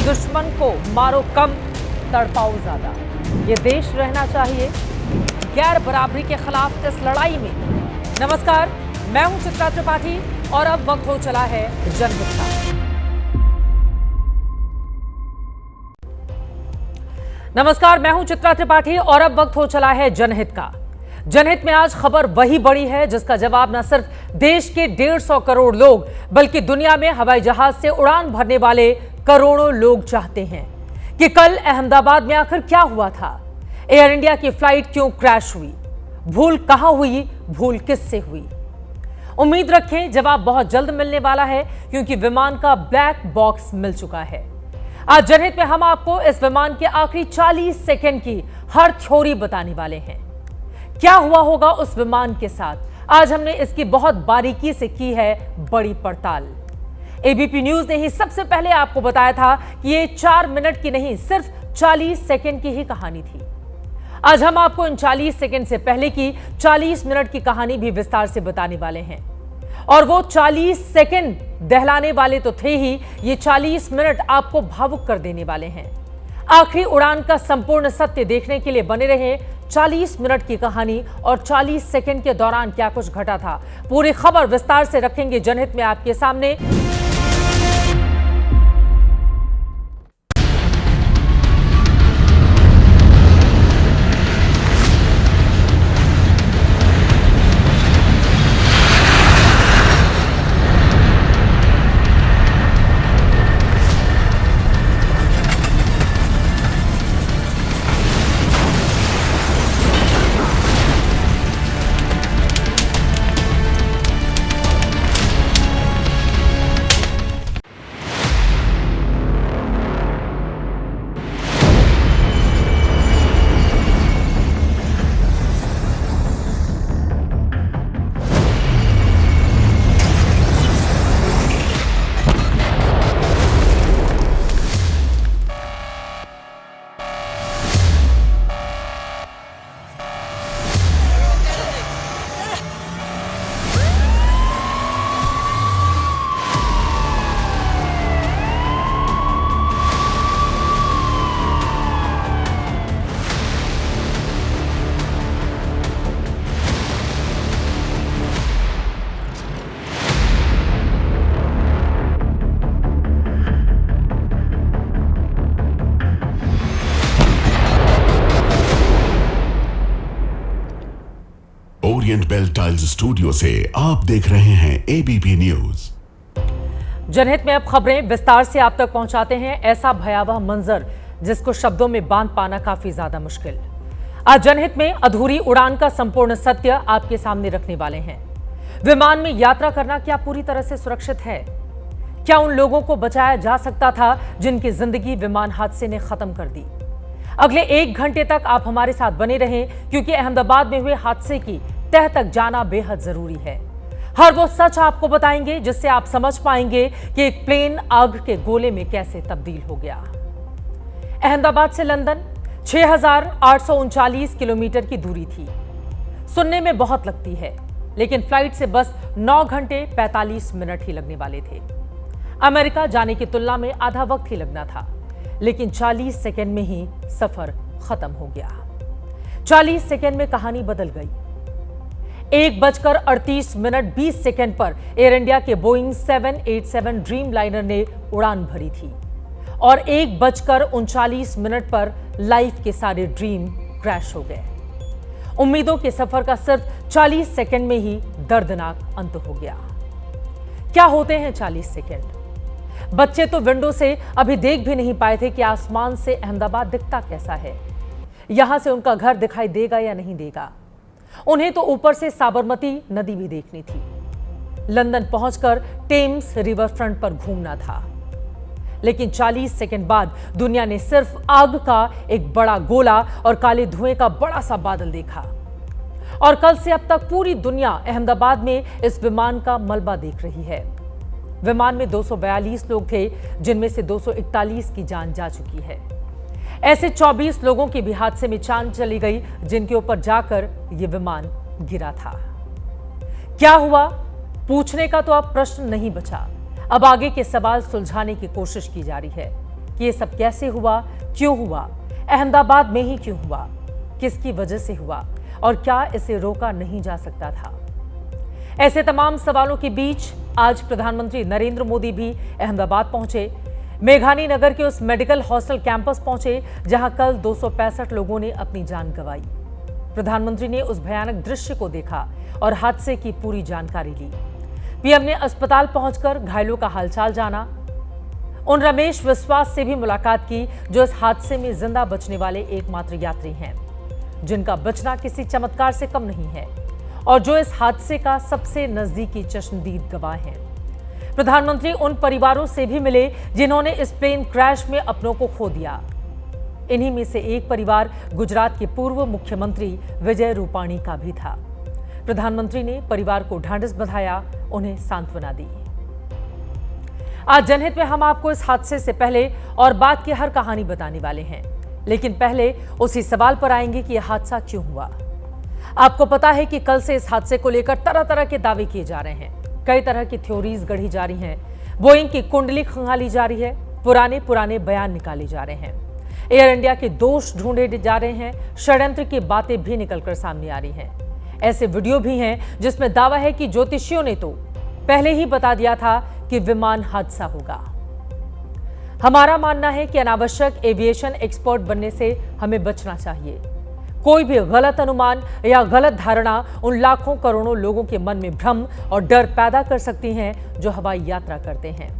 दुश्मन को मारो कम, तड़पाओ ज्यादा। ये देश रहना चाहिए गैर बराबरी के खिलाफ इस लड़ाई में। नमस्कार, मैं हूं चित्रा त्रिपाठी और अब वक्त हो चला है जनहित का। नमस्कार, मैं हूं चित्रा त्रिपाठी और अब वक्त हो चला है जनहित का। जनहित में आज खबर वही बड़ी है जिसका जवाब न सिर्फ देश के 150 करोड़ लोग बल्कि दुनिया में हवाई जहाज से उड़ान भरने वाले करोड़ों लोग चाहते हैं कि कल अहमदाबाद में आखिर क्या हुआ था। एयर इंडिया की फ्लाइट क्यों क्रैश हुई, भूल कहां हुई, भूल किससे हुई। उम्मीद रखें जवाब बहुत जल्द मिलने वाला है क्योंकि विमान का ब्लैक बॉक्स मिल चुका है। आज जनहित में हम आपको इस विमान के आखिरी 40 सेकंड की हर थ्योरी बताने वाले हैं। क्या हुआ होगा उस विमान के साथ, आज हमने इसकी बहुत बारीकी से की है बड़ी पड़ताल। एबीपी न्यूज ने ही सबसे पहले आपको बताया था कि ये 4 मिनट की नहीं सिर्फ 40 सेकंड की ही कहानी थी। आज हम आपको इन 40 सेकंड से पहले की 40 मिनट की कहानी भी विस्तार से बताने वाले हैं। और वो 40 सेकंड दहलाने वाले तो थे ही, ये 40 मिनट आपको भावुक कर देने वाले हैं। आखिरी उड़ान का संपूर्ण सत्य देखने के लिए बने रहे 40 मिनट की कहानी और 40 सेकंड के दौरान क्या कुछ घटा था। पूरी खबर विस्तार से रखेंगे जनहित में आपके सामने। ओरिएंट बेल टाइल्स स्टूडियो से आप देख रहे हैं एबीपी न्यूज। जनहित में अब खबरें विस्तार से आप तक पहुंचाते हैं। ऐसा भयावह मंजर जिसको शब्दों में बांध पाना काफी ज्यादा मुश्किल। आज जनहित में अधूरी उड़ान का संपूर्ण सत्य आपके सामने रखने वाले हैं। विमान में यात्रा करना क्या पूरी तरह से सुरक्षित है? क्या उन लोगों को बचाया जा सकता था जिनकी जिंदगी विमान हादसे ने खत्म कर दी? अगले 1 घंटे तक आप हमारे साथ बने रहें क्योंकि अहमदाबाद में हुए हादसे की तह तक जाना बेहद जरूरी है। हर वो सच आपको बताएंगे जिससे आप समझ पाएंगे कि एक प्लेन आग के गोले में कैसे तब्दील हो गया। अहमदाबाद से लंदन 6,839 किलोमीटर की दूरी थी। सुनने में बहुत लगती है, लेकिन फ्लाइट से बस 9 घंटे 45 मिनट ही लगने वाले थे। अमेरिका जाने की तुलना में आधा वक्त ही लगना था, लेकिन 40 सेकंड में ही सफर खत्म हो गया। 40 सेकंड में कहानी बदल गई। 1:38 20 सेकंड पर एयर इंडिया के बोइंग 787 ड्रीम लाइनर ने उड़ान भरी थी और 1:39 पर लाइफ के सारे ड्रीम क्रैश हो गए। उम्मीदों के सफर का सिर्फ 40 सेकंड में ही दर्दनाक अंत हो गया। क्या होते हैं 40 सेकंड? बच्चे तो विंडो से अभी देख भी नहीं पाए थे कि आसमान से अहमदाबाद दिखता कैसा है, यहां से उनका घर दिखाई देगा या नहीं देगा। उन्हें तो ऊपर से साबरमती नदी भी देखनी थी। लंदन पहुंचकर टेम्स रिवर फ्रंट पर घूमना था। लेकिन 40 सेकंड बाद दुनिया ने सिर्फ आग का एक बड़ा गोला और काले धुएं का बड़ा सा बादल देखा। और कल से अब तक पूरी दुनिया अहमदाबाद में इस विमान का मलबा देख रही है। विमान में 242 लोग थे, जिनमें से 241 की जान जा चुकी है। ऐसे 24 लोगों की भी हादसे में जान चली गई जिनके ऊपर जाकर यह विमान गिरा था। क्या हुआ, पूछने का तो अब प्रश्न नहीं बचा। अब आगे के सवाल सुलझाने की कोशिश की जा रही है। कि ये सब कैसे हुआ, क्यों हुआ, अहमदाबाद में ही क्यों हुआ, किसकी वजह से हुआ और क्या इसे रोका नहीं जा सकता था। ऐसे तमाम सवालों के बीच आज प्रधानमंत्री नरेंद्र मोदी भी अहमदाबाद पहुंचे। मेघानी नगर के उस मेडिकल हॉस्टल कैंपस पहुंचे जहां कल 265 लोगों ने अपनी जान गंवाई। प्रधानमंत्री ने उस भयानक दृश्य को देखा और हादसे की पूरी जानकारी ली। पीएम ने अस्पताल पहुंचकर घायलों का हालचाल जाना। उन रमेश विश्वास से भी मुलाकात की जो इस हादसे में जिंदा बचने वाले एकमात्र यात्री हैं, जिनका बचना किसी चमत्कार से कम नहीं है और जो इस हादसे का सबसे नजदीकी चश्मदीद गवाह हैं। प्रधानमंत्री उन परिवारों से भी मिले जिन्होंने इस प्लेन क्रैश में अपनों को खो दिया। इन्हीं में से एक परिवार गुजरात के पूर्व मुख्यमंत्री विजय रूपाणी का भी था। प्रधानमंत्री ने परिवार को ढांढस बंधाया, उन्हें सांत्वना दी। आज जनहित में हम आपको इस हादसे से पहले और बाद की हर कहानी बताने वाले हैं, लेकिन पहले उसी सवाल पर आएंगे कि यह हादसा क्यों हुआ। आपको पता है कि कल से इस हादसे को लेकर तरह तरह के दावे किए जा रहे हैं, कई तरह की थ्योरीज गढ़ी जा रही हैं, बोइंग की कुंडली खंगाली जा रही है, पुराने बयान निकाले जा रहे हैं, एयर इंडिया के दोष ढूंढे जा रहे हैं, षड्यंत्र की बातें भी निकलकर सामने आ रही हैं। ऐसे वीडियो भी हैं जिसमें दावा है कि ज्योतिषियों ने तो पहले ही बता दिया था कि विमान हादसा होगा। हमारा मानना है कि अनावश्यक एविएशन एक्सपर्ट बनने से हमें बचना चाहिए। कोई भी गलत अनुमान या गलत धारणा उन लाखों करोड़ों लोगों के मन में भ्रम और डर पैदा कर सकती हैं जो हवाई यात्रा करते हैं।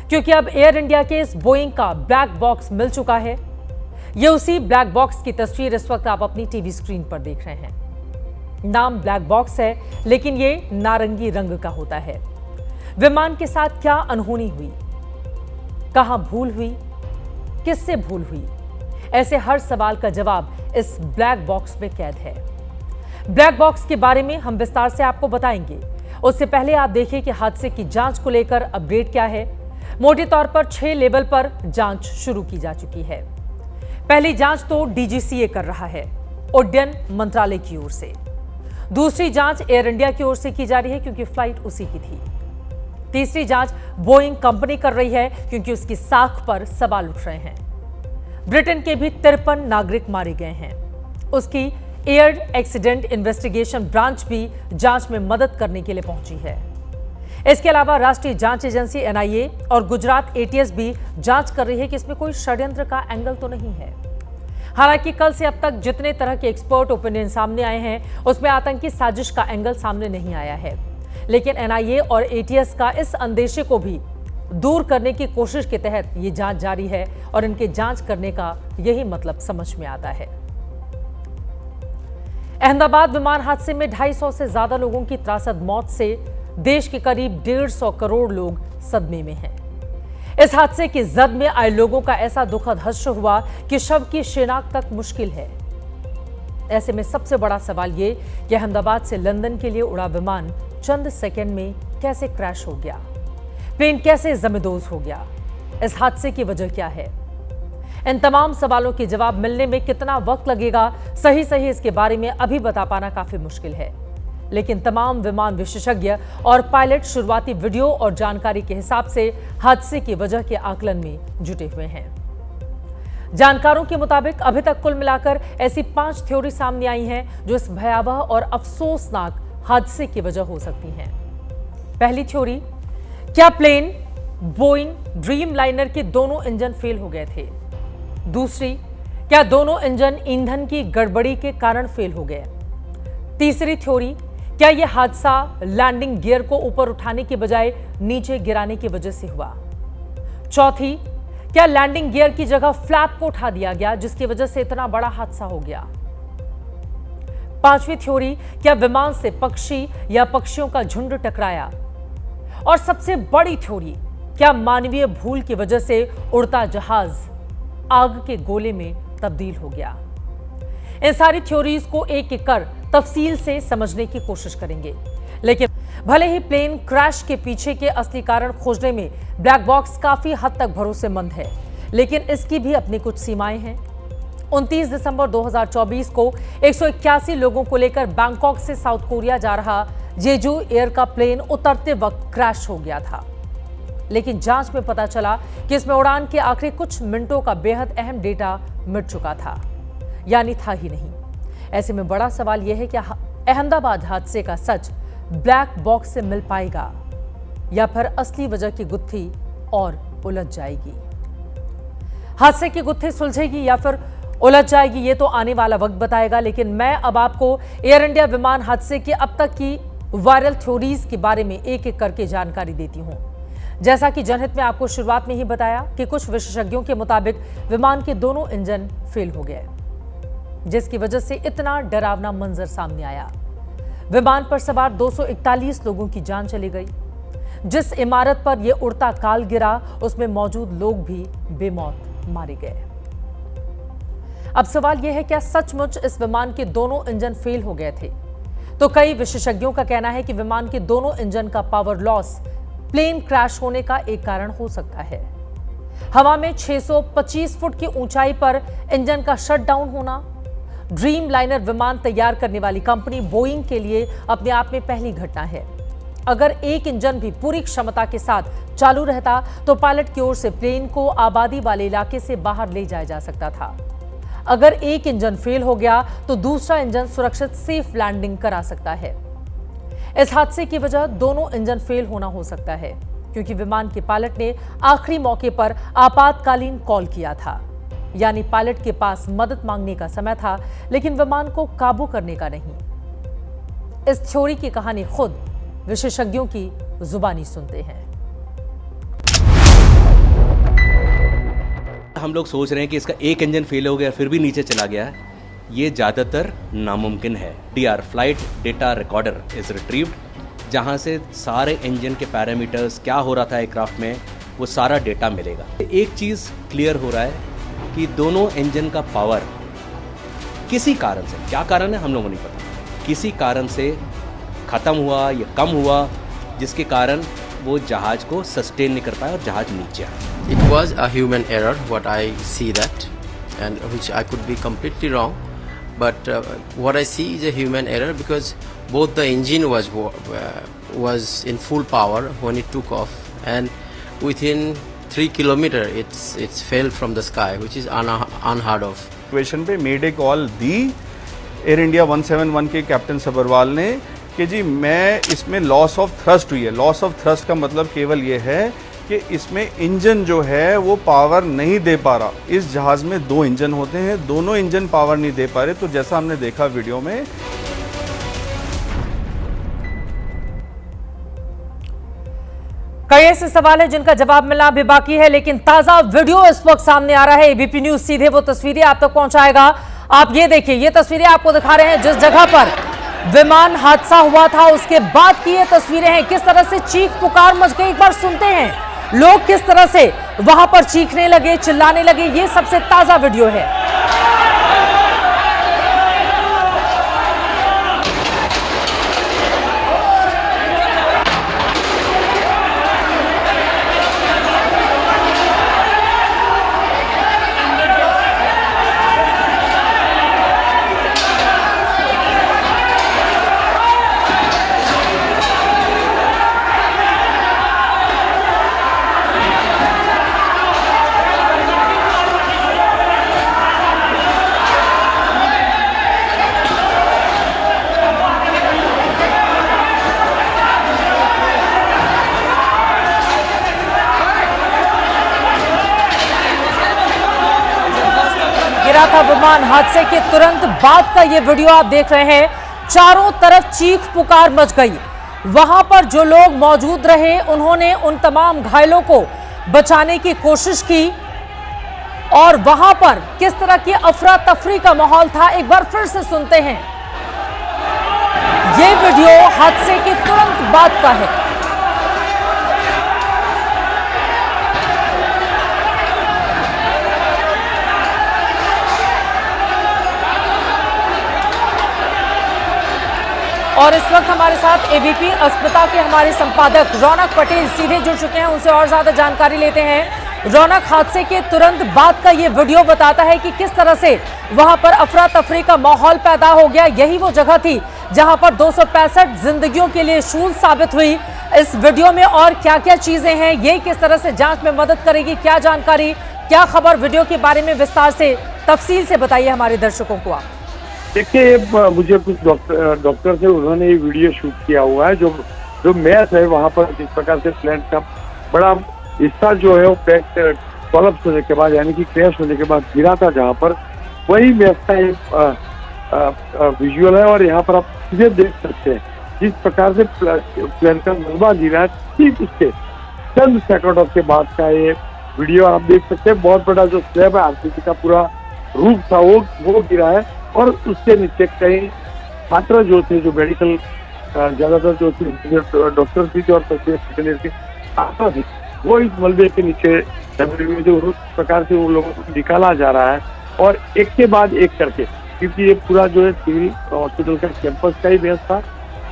क्योंकि अब एयर इंडिया के इस बोइंग का ब्लैक बॉक्स मिल चुका है। यह उसी ब्लैक बॉक्स की तस्वीर इस वक्त आप अपनी टीवी स्क्रीन पर देख रहे हैं। नाम ब्लैक बॉक्स है, लेकिन ये नारंगी रंग का होता है। विमान के साथ क्या अनहोनी हुई, कहां भूल हुई, किससे भूल हुई, ऐसे हर सवाल का जवाब इस ब्लैक बॉक्स में कैद है। ब्लैक बॉक्स के बारे में हम विस्तार से आपको बताएंगे। उससे पहले आप देखिए कि हादसे की जांच को लेकर अपडेट क्या है। मोटे तौर पर 6 लेवल पर जांच शुरू की जा चुकी है। पहली जांच तो डीजीसीए कर रहा है, उड्डयन मंत्रालय की ओर से। दूसरी जांच एयर इंडिया की ओर से की जा रही है क्योंकि फ्लाइट उसी की थी। तीसरी जांच बोइंग कंपनी कर रही है क्योंकि उसकी साख पर सवाल उठ रहे हैं। ब्रिटेन के भी 53 नागरिक मारे गए हैं। उसकी एयर एक्सीडेंट इन्वेस्टिगेशन ब्रांच भी जांच में मदद करने के लिए पहुंची है। इसके अलावा राष्ट्रीय जांच एजेंसी एनआईए और गुजरात एटीएस भी जांच कर रही है कि इसमें कोई षड्यंत्र का एंगल तो नहीं है। हालांकि कल से अब तक जितने तरह के एक्सपर्ट ओपिनियन सामने आए हैं उसमें आतंकी साजिश का एंगल सामने नहीं आया है, लेकिन एनआईए और एटीएस का इस अंदेशे को भी दूर करने की कोशिश के तहत ये जांच जारी है और इनके जांच करने का यही मतलब समझ में आता है। अहमदाबाद विमान हादसे में 250 से ज्यादा लोगों की त्रासद मौत से देश के करीब 150 करोड़ लोग सदमे में हैं। इस हादसे की जद में आए लोगों का ऐसा दुखद हश्र हुआ कि शव की शिनाख्त तक मुश्किल है। ऐसे में सबसे बड़ा सवाल ये कि अहमदाबाद से लंदन के लिए उड़ा विमान चंद सेकंड में कैसे क्रैश हो गया, प्लेन कैसे जमींदोज हो गया, इस हादसे की वजह क्या है। इन तमाम सवालों के जवाब मिलने में कितना वक्त लगेगा, सही इसके बारे में अभी बता पाना काफी मुश्किल है। लेकिन तमाम विमान विशेषज्ञ और पायलट शुरुआती वीडियो और जानकारी के हिसाब से हादसे की वजह के आकलन में जुटे हुए हैं। जानकारों के मुताबिक अभी तक कुल मिलाकर ऐसी 5 थ्योरी सामने आई हैं जो इस भयावह और अफसोसनाक हादसे की वजह हो सकती हैं। पहली थ्योरी, क्या प्लेन बोइंग ड्रीम लाइनर के दोनों इंजन फेल हो गए थे। दूसरी, क्या दोनों इंजन ईंधन की गड़बड़ी के कारण फेल हो गए। तीसरी थ्योरी, क्या यह हादसा लैंडिंग गियर को ऊपर उठाने के बजाय नीचे गिराने की वजह से हुआ। चौथी, क्या लैंडिंग गियर की जगह फ्लैप को उठा दिया गया जिसकी वजह से इतना बड़ा हादसा हो गया। पांचवी थ्योरी, क्या विमान से पक्षी या पक्षियों का झुंड टकराया। और सबसे बड़ी थ्योरी, क्या मानवीय भूल की वजह से उड़ता जहाज आग के गोले में तब्दील हो गया। इन सारी थ्योरीज को एक एक कर तफसील से समझने की कोशिश करेंगे। लेकिन भले ही प्लेन क्रैश के पीछे के असली कारण खोजने में ब्लैक बॉक्स काफी हद तक भरोसेमंद है, लेकिन इसकी भी अपनी कुछ सीमाएं हैं। 29 दिसंबर 2024 को 181 लोगों को लेकर बैंकॉक से साउथ कोरिया जा रहा जेजू एयर का प्लेन उतरते वक्त क्रैश हो गया था। लेकिन जांच में पता चला कि इसमें उड़ान के आखिरी कुछ मिनटों का बेहद अहम डेटा मिट चुका था, यानी था ही नहीं। ऐसे में बड़ा सवाल यह है कि अहमदाबाद हादसे का सच ब्लैक बॉक्स से मिल पाएगा या फिर असली वजह की गुत्थी और उलझ जाएगी। हादसे की गुत्थी सुलझेगी या फिर उलझ जाएगी, ये तो आने वाला वक्त बताएगा। लेकिन मैं अब आपको एयर इंडिया विमान हादसे की अब तक की वायरल थ्योरीज के बारे में एक एक करके जानकारी देती हूं। जैसा कि जनहित में आपको शुरुआत में ही बताया कि कुछ विशेषज्ञों के मुताबिक विमान के दोनों इंजन फेल हो गए, जिसकी वजह से इतना डरावना मंजर सामने आया। विमान पर सवार 241 लोगों की जान चली गई। जिस इमारत पर यह उड़ता काल गिरा, उसमें मौजूद लोग भी बेमौत मारे गए। अब सवाल यह है, क्या सचमुच इस विमान के दोनों इंजन फेल हो गए थे? तो कई विशेषज्ञों का कहना है कि विमान के दोनों इंजन का पावर लॉस प्लेन क्रैश होने का एक कारण हो सकता है। हवा में 625 फुट की ऊंचाई पर इंजन का शटडाउन होना ड्रीम लाइनर विमान तैयार करने वाली कंपनी बोइंग के लिए अपने आप में पहली घटना है। अगर एक इंजन भी पूरी क्षमता के साथ चालू रहता तो पायलट की ओर से प्लेन को आबादी वाले इलाके से बाहर ले जाया जा सकता था। अगर एक इंजन फेल हो गया तो दूसरा इंजन सुरक्षित सेफ लैंडिंग करा सकता है। इस हादसे की वजह दोनों इंजन फेल होना हो सकता है, क्योंकि विमान के पायलट ने आखिरी मौके पर आपातकालीन कॉल किया था, यानी पायलट के पास मदद मांगने का समय था, लेकिन विमान को काबू करने का नहीं। इस थ्योरी की कहानी खुद विशेषज्ञों की जुबानी सुनते हैं। हम लोग सोच रहे हैं कि इसका एक इंजन फेल हो गया फिर भी नीचे चला गया है, ये ज़्यादातर नामुमकिन है। DR flight data recorder is retrieved, जहाँ से सारे इंजन के पैरामीटर्स, क्या हो रहा था एयरक्राफ्ट में, वो सारा डेटा मिलेगा। एक चीज़ क्लियर हो रहा है कि दोनों इंजन का पावर किसी कारण से, क्या कारण है हम लोगों को नहीं पता, किसी कारण से ख़त्म हुआ या कम हुआ, जिसके कारण वो जहाज को सस्टेन नहीं कर पाया और जहाज नीचे आया। It was a human error, what I see that, and which I could be completely wrong, but what I see is a human error because both the engine was in full power when it took off, and within 3 kilometers it's fell from the sky, which is unheard of. Situation पे made a call the Air India 171 के captain Sabharwal ने कि जी मैं इसमें loss of thrust हुई है। Loss of thrust का मतलब केवल ये है कि इसमें इंजन जो है वो पावर नहीं दे पा रहा। इस जहाज में 2 इंजन होते हैं, दोनों इंजन पावर नहीं दे पा रहे। तो जैसा हमने देखा वीडियो में, कई ऐसे सवाल है जिनका जवाब मिलना भी बाकी है, लेकिन ताजा वीडियो इस वक्त सामने आ रहा है। एबीपी न्यूज सीधे वो तस्वीरें आप तक पहुंचाएगा। आप ये देखिए, ये तस्वीरें आपको दिखा रहे हैं जिस जगह पर विमान हादसा हुआ था, उसके बाद की ये तस्वीरें हैं। किस तरह से चीख पुकार मच गई, एक बार सुनते हैं लोग किस तरह से वहां पर चीखने लगे, चिल्लाने लगे। ये सबसे ताजा वीडियो है। गिरा था विमान, हादसे के तुरंत बाद का ये वीडियो आप देख रहे हैं। चारों तरफ चीख पुकार मच गई। वहां पर जो लोग मौजूद रहे उन्होंने उन तमाम घायलों को बचाने की कोशिश की और वहां पर किस तरह की अफरा तफरी का माहौल था, एक बार फिर से सुनते हैं। ये वीडियो हादसे के तुरंत बाद का है। और इस वक्त हमारे साथ एबीपी अस्मिता के हमारे संपादक रौनक पटेल सीधे जुड़ चुके हैं। उनसे और ज्यादा जानकारी लेते हैं। रौनक हादसे के तुरंत बाद का ये वीडियो बताता है कि किस तरह से वहां पर अफरा तफरी का माहौल पैदा हो गया। यही वो जगह थी जहां पर 265 जिंदगियों के लिए शूल साबित हुई। इस वीडियो में और क्या क्या चीजें हैं, ये किस तरह से जांच में मदद करेगी, क्या जानकारी, क्या खबर, वीडियो के बारे में विस्तार से तफसील से बताइए हमारे दर्शकों को आप। देखिए, मुझे कुछ डॉक्टर से उन्होंने ये वीडियो शूट किया हुआ है। जो मैच है वहाँ पर जिस प्रकार से प्लेन का बड़ा हिस्सा जो है वो पैक कोलैप्स होने के बाद, यानी कि क्रैश होने के बाद गिरा था, जहाँ पर वही मैच का एक विजुअल है। और यहाँ पर आप सीधे देख सकते हैं जिस प्रकार से प्लेन का मलबा गिरा है, ठीक उसके चंद सेकंडों के बाद का ये वीडियो आप देख सकते हैं। बहुत बड़ा जो स्लैब है आरसीसी का पूरा रूफ था वो गिरा है, और उसके नीचे कई छात्र जो थे, जो मेडिकल ज्यादातर जो थे डॉक्टर थी और सेकेंड ईयर के छात्र थे, वो इस मलबे के नीचे जो उस प्रकार से उन लोगों को निकाला जा रहा है। और एक के बाद एक करके, क्योंकि ये पूरा जो है सिविल हॉस्पिटल का कैंपस का ही बेस था,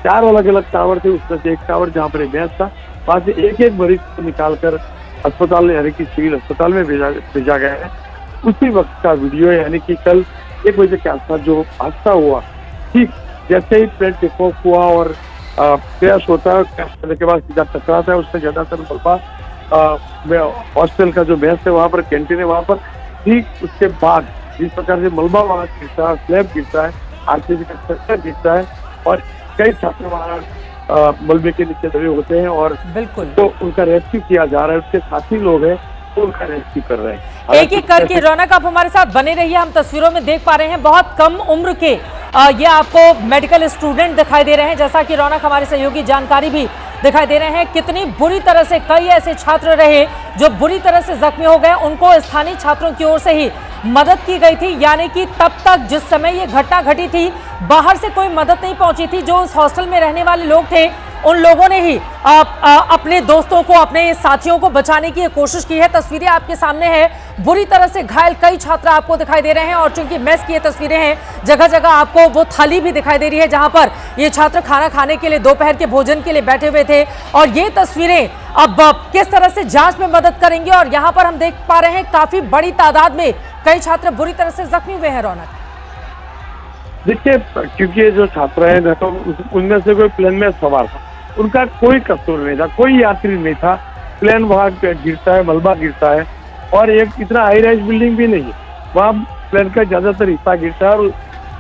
4 अलग अलग टावर थे, उसमें से एक टावर जहाँ पर बेस था, वहाँ से एक एक मरीज को निकालकर अस्पताल यानी कि सिविल अस्पताल में भेजा गया है। उसी वक्त का वीडियो है, यानी कि कल 1 बजे के आसपास जो हादसा हुआ, ठीक जैसे ही प्लेन टेक ऑफ हुआ और क्रैश होता है, क्रैश करने के बाद सीधा टकराता है, उससे ज्यादातर मलबा हॉस्टल का जो बेस है वहाँ पर, कैंटीन है वहाँ पर, ठीक उसके बाद जिस प्रकार से मलबा वहाँ गिरता है, स्लैब गिरता है, आरसीसी का स्ट्रक्चर गिरता है, और कई छात्र वहाँ मलबे के नीचे दबे होते हैं, और बिल्कुल तो उनका रेस्क्यू किया जा रहा है। उसके साथी लोग हैं वो उनका रेस्क्यू कर रहे हैं। एक एक करके रौनक आप हमारे साथ बने रहिए। हम तस्वीरों में देख पा रहे हैं बहुत कम उम्र के ये आपको मेडिकल स्टूडेंट दिखाई दे रहे हैं, जैसा कि रौनक हमारे सहयोगी जानकारी भी दिखाई दे रहे हैं। कितनी बुरी तरह से कई ऐसे छात्र रहे जो बुरी तरह से जख्मी हो गए, उनको स्थानीय छात्रों की ओर से ही मदद की गई थी। यानी कि तब तक जिस समय ये घटना घटी थी, बाहर से कोई मदद नहीं पहुंची थी। जो उस हॉस्टल में रहने वाले लोग थे, उन लोगों ने ही अपने दोस्तों को, अपने साथियों को बचाने की कोशिश की है। तस्वीरें आपके सामने है, बुरी तरह से घायल कई छात्र आपको दिखाई दे रहे हैं। और चूंकि मेस की ये तस्वीरें हैं, जगह जगह आपको वो थाली भी दिखाई दे रही है जहां पर ये छात्र खाना खाने के लिए, दोपहर के भोजन के लिए बैठे हुए थे। और ये तस्वीरें अब किस तरह से जांच में मदद करेंगे। और यहाँ पर हम देख पा रहे हैं काफी बड़ी तादाद में कई छात्र बुरी तरह से जख्मी हुए हैं। रौनक, देखिए, क्योंकि जो छात्र हैं ना, तो उनमें से कोई प्लेन में सवार था, उनका कोई कसूर नहीं था, कोई यात्री नहीं था। प्लेन वहाँ गिरता है, मलबा गिरता है, और एक इतना हाई राइज बिल्डिंग भी नहीं है, वहाँ प्लेन का ज्यादातर हिस्सा गिरता है, और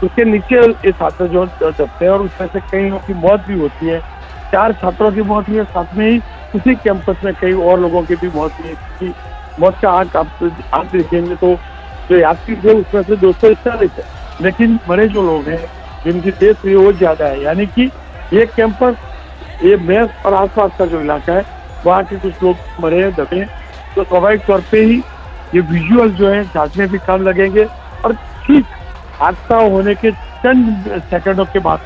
उसके नीचे ये छात्र जो दबते हैं, और उसमें से कई लोगों की मौत भी होती है। 4 छात्रों की मौत हुई है, साथ में ही उसी कैंपस में कई और लोगों की भी मौत हुई है। मौत का आंक आप देखेंगे तो जो यात्री थे उसमें से 240 है, लेकिन मरे जो लोग हैं जिनकी डेथ हुई वो ज्यादा है। यानी कि ये कैंपस, ये मेस और आसपास का जो इलाका है, वहाँ के कुछ लोग मरे हैं, दबे हैं। तो स्वाभाविक तौर पे ही ये विजुअल जो है जांचने भी काम लगेंगे, और ठीक हादसा होने के चंद सेकंडों के बाद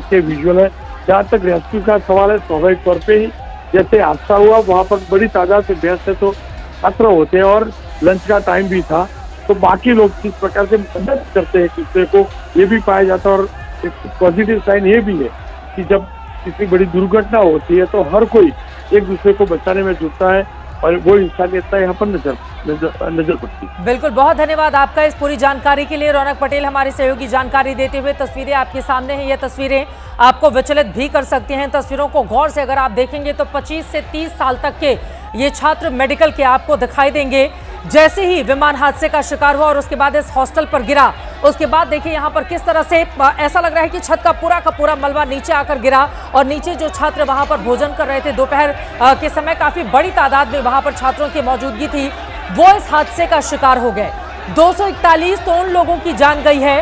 के विजुअल है। जहाँ तक रेस्क्यू का सवाल है, स्वाभाविक तौर पे ही जैसे हादसा हुआ वहाँ पर बड़ी तादाद से बेस है, तो छात्र होते हैं और लंच का टाइम भी था, तो बाकी लोग किस प्रकार से मदद करते हैं एक दूसरे को, ये भी पाया जाता है। और एक पॉजिटिव साइन ये भी है कि जब किसी बड़ी दुर्घटना होती है तो हर कोई एक दूसरे को बचाने में जुटता है, और वो इंसानियत यहाँ पर नजर पड़ती है। बिल्कुल, बहुत धन्यवाद आपका इस पूरी जानकारी के लिए। रौनक पटेल हमारी सहयोगी जानकारी देते हुए। तस्वीरें आपके सामने हैं, ये तस्वीरें आपको विचलित भी कर सकती हैं। तस्वीरों को गौर से अगर आप देखेंगे तो 25 से 30 साल तक के ये छात्र मेडिकल के आपको दिखाई देंगे। जैसे ही विमान हादसे का शिकार हुआ और उसके बाद इस हॉस्टल पर गिरा, उसके बाद देखिए यहाँ पर किस तरह से ऐसा लग रहा है कि छत का पूरा मलबा नीचे आकर गिरा, और नीचे जो छात्र वहां पर भोजन कर रहे थे दोपहर के समय, काफी बड़ी तादाद में वहां पर छात्रों की मौजूदगी थी, वो इस हादसे का शिकार हो गए। 241 तो उन लोगों की जान गई है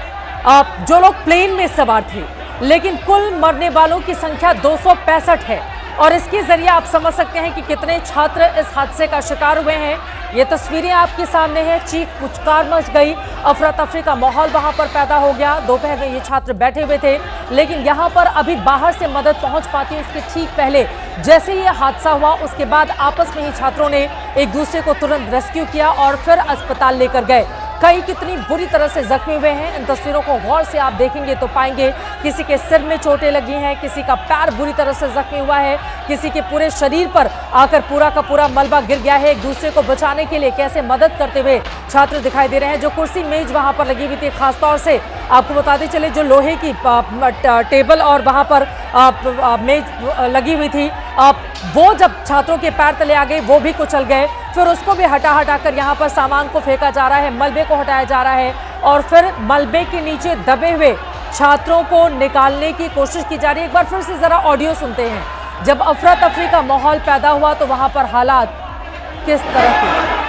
जो लोग प्लेन में सवार थे, लेकिन कुल मरने वालों की संख्या 265 है। और इसके जरिए आप समझ सकते हैं कि कितने छात्र इस हादसे का शिकार हुए हैं। ये तस्वीरें आपके सामने हैं, चीख पुचकार मच गई, अफरा तफरी का माहौल वहां पर पैदा हो गया। दोपहर में ये छात्र बैठे हुए थे, लेकिन यहाँ पर अभी बाहर से मदद पहुंच पाती उसके ठीक पहले जैसे ये हादसा हुआ, उसके बाद आपस में ही छात्रों ने एक दूसरे को तुरंत रेस्क्यू किया और फिर अस्पताल लेकर गए। कई कितनी बुरी तरह से जख्मी हुए हैं। इन तस्वीरों को गौर से आप देखेंगे तो पाएंगे किसी के सिर में चोटें लगी हैं, किसी का पैर बुरी तरह से जख्मी हुआ है, किसी के पूरे शरीर पर आकर पूरा का पूरा मलबा गिर गया है। एक दूसरे को बचाने के लिए कैसे मदद करते हुए छात्र दिखाई दे रहे हैं। जो कुर्सी मेज वहां पर लगी हुई थी, खासतौर से आपको बताते चले जो लोहे की टेबल और वहां पर मेज लगी हुई थी, वो जब छात्रों के पैर तले आ गई वो भी कुचल गए। फिर उसको भी हटा कर यहाँ पर सामान को फेंका जा रहा है, मलबे को हटाया जा रहा है और फिर मलबे के नीचे दबे हुए छात्रों को निकालने की कोशिश की जा रही है। एक बार फिर से जरा ऑडियो सुनते हैं। जब अफरा तफरी का माहौल पैदा हुआ तो वहां पर हालात किस तरह के।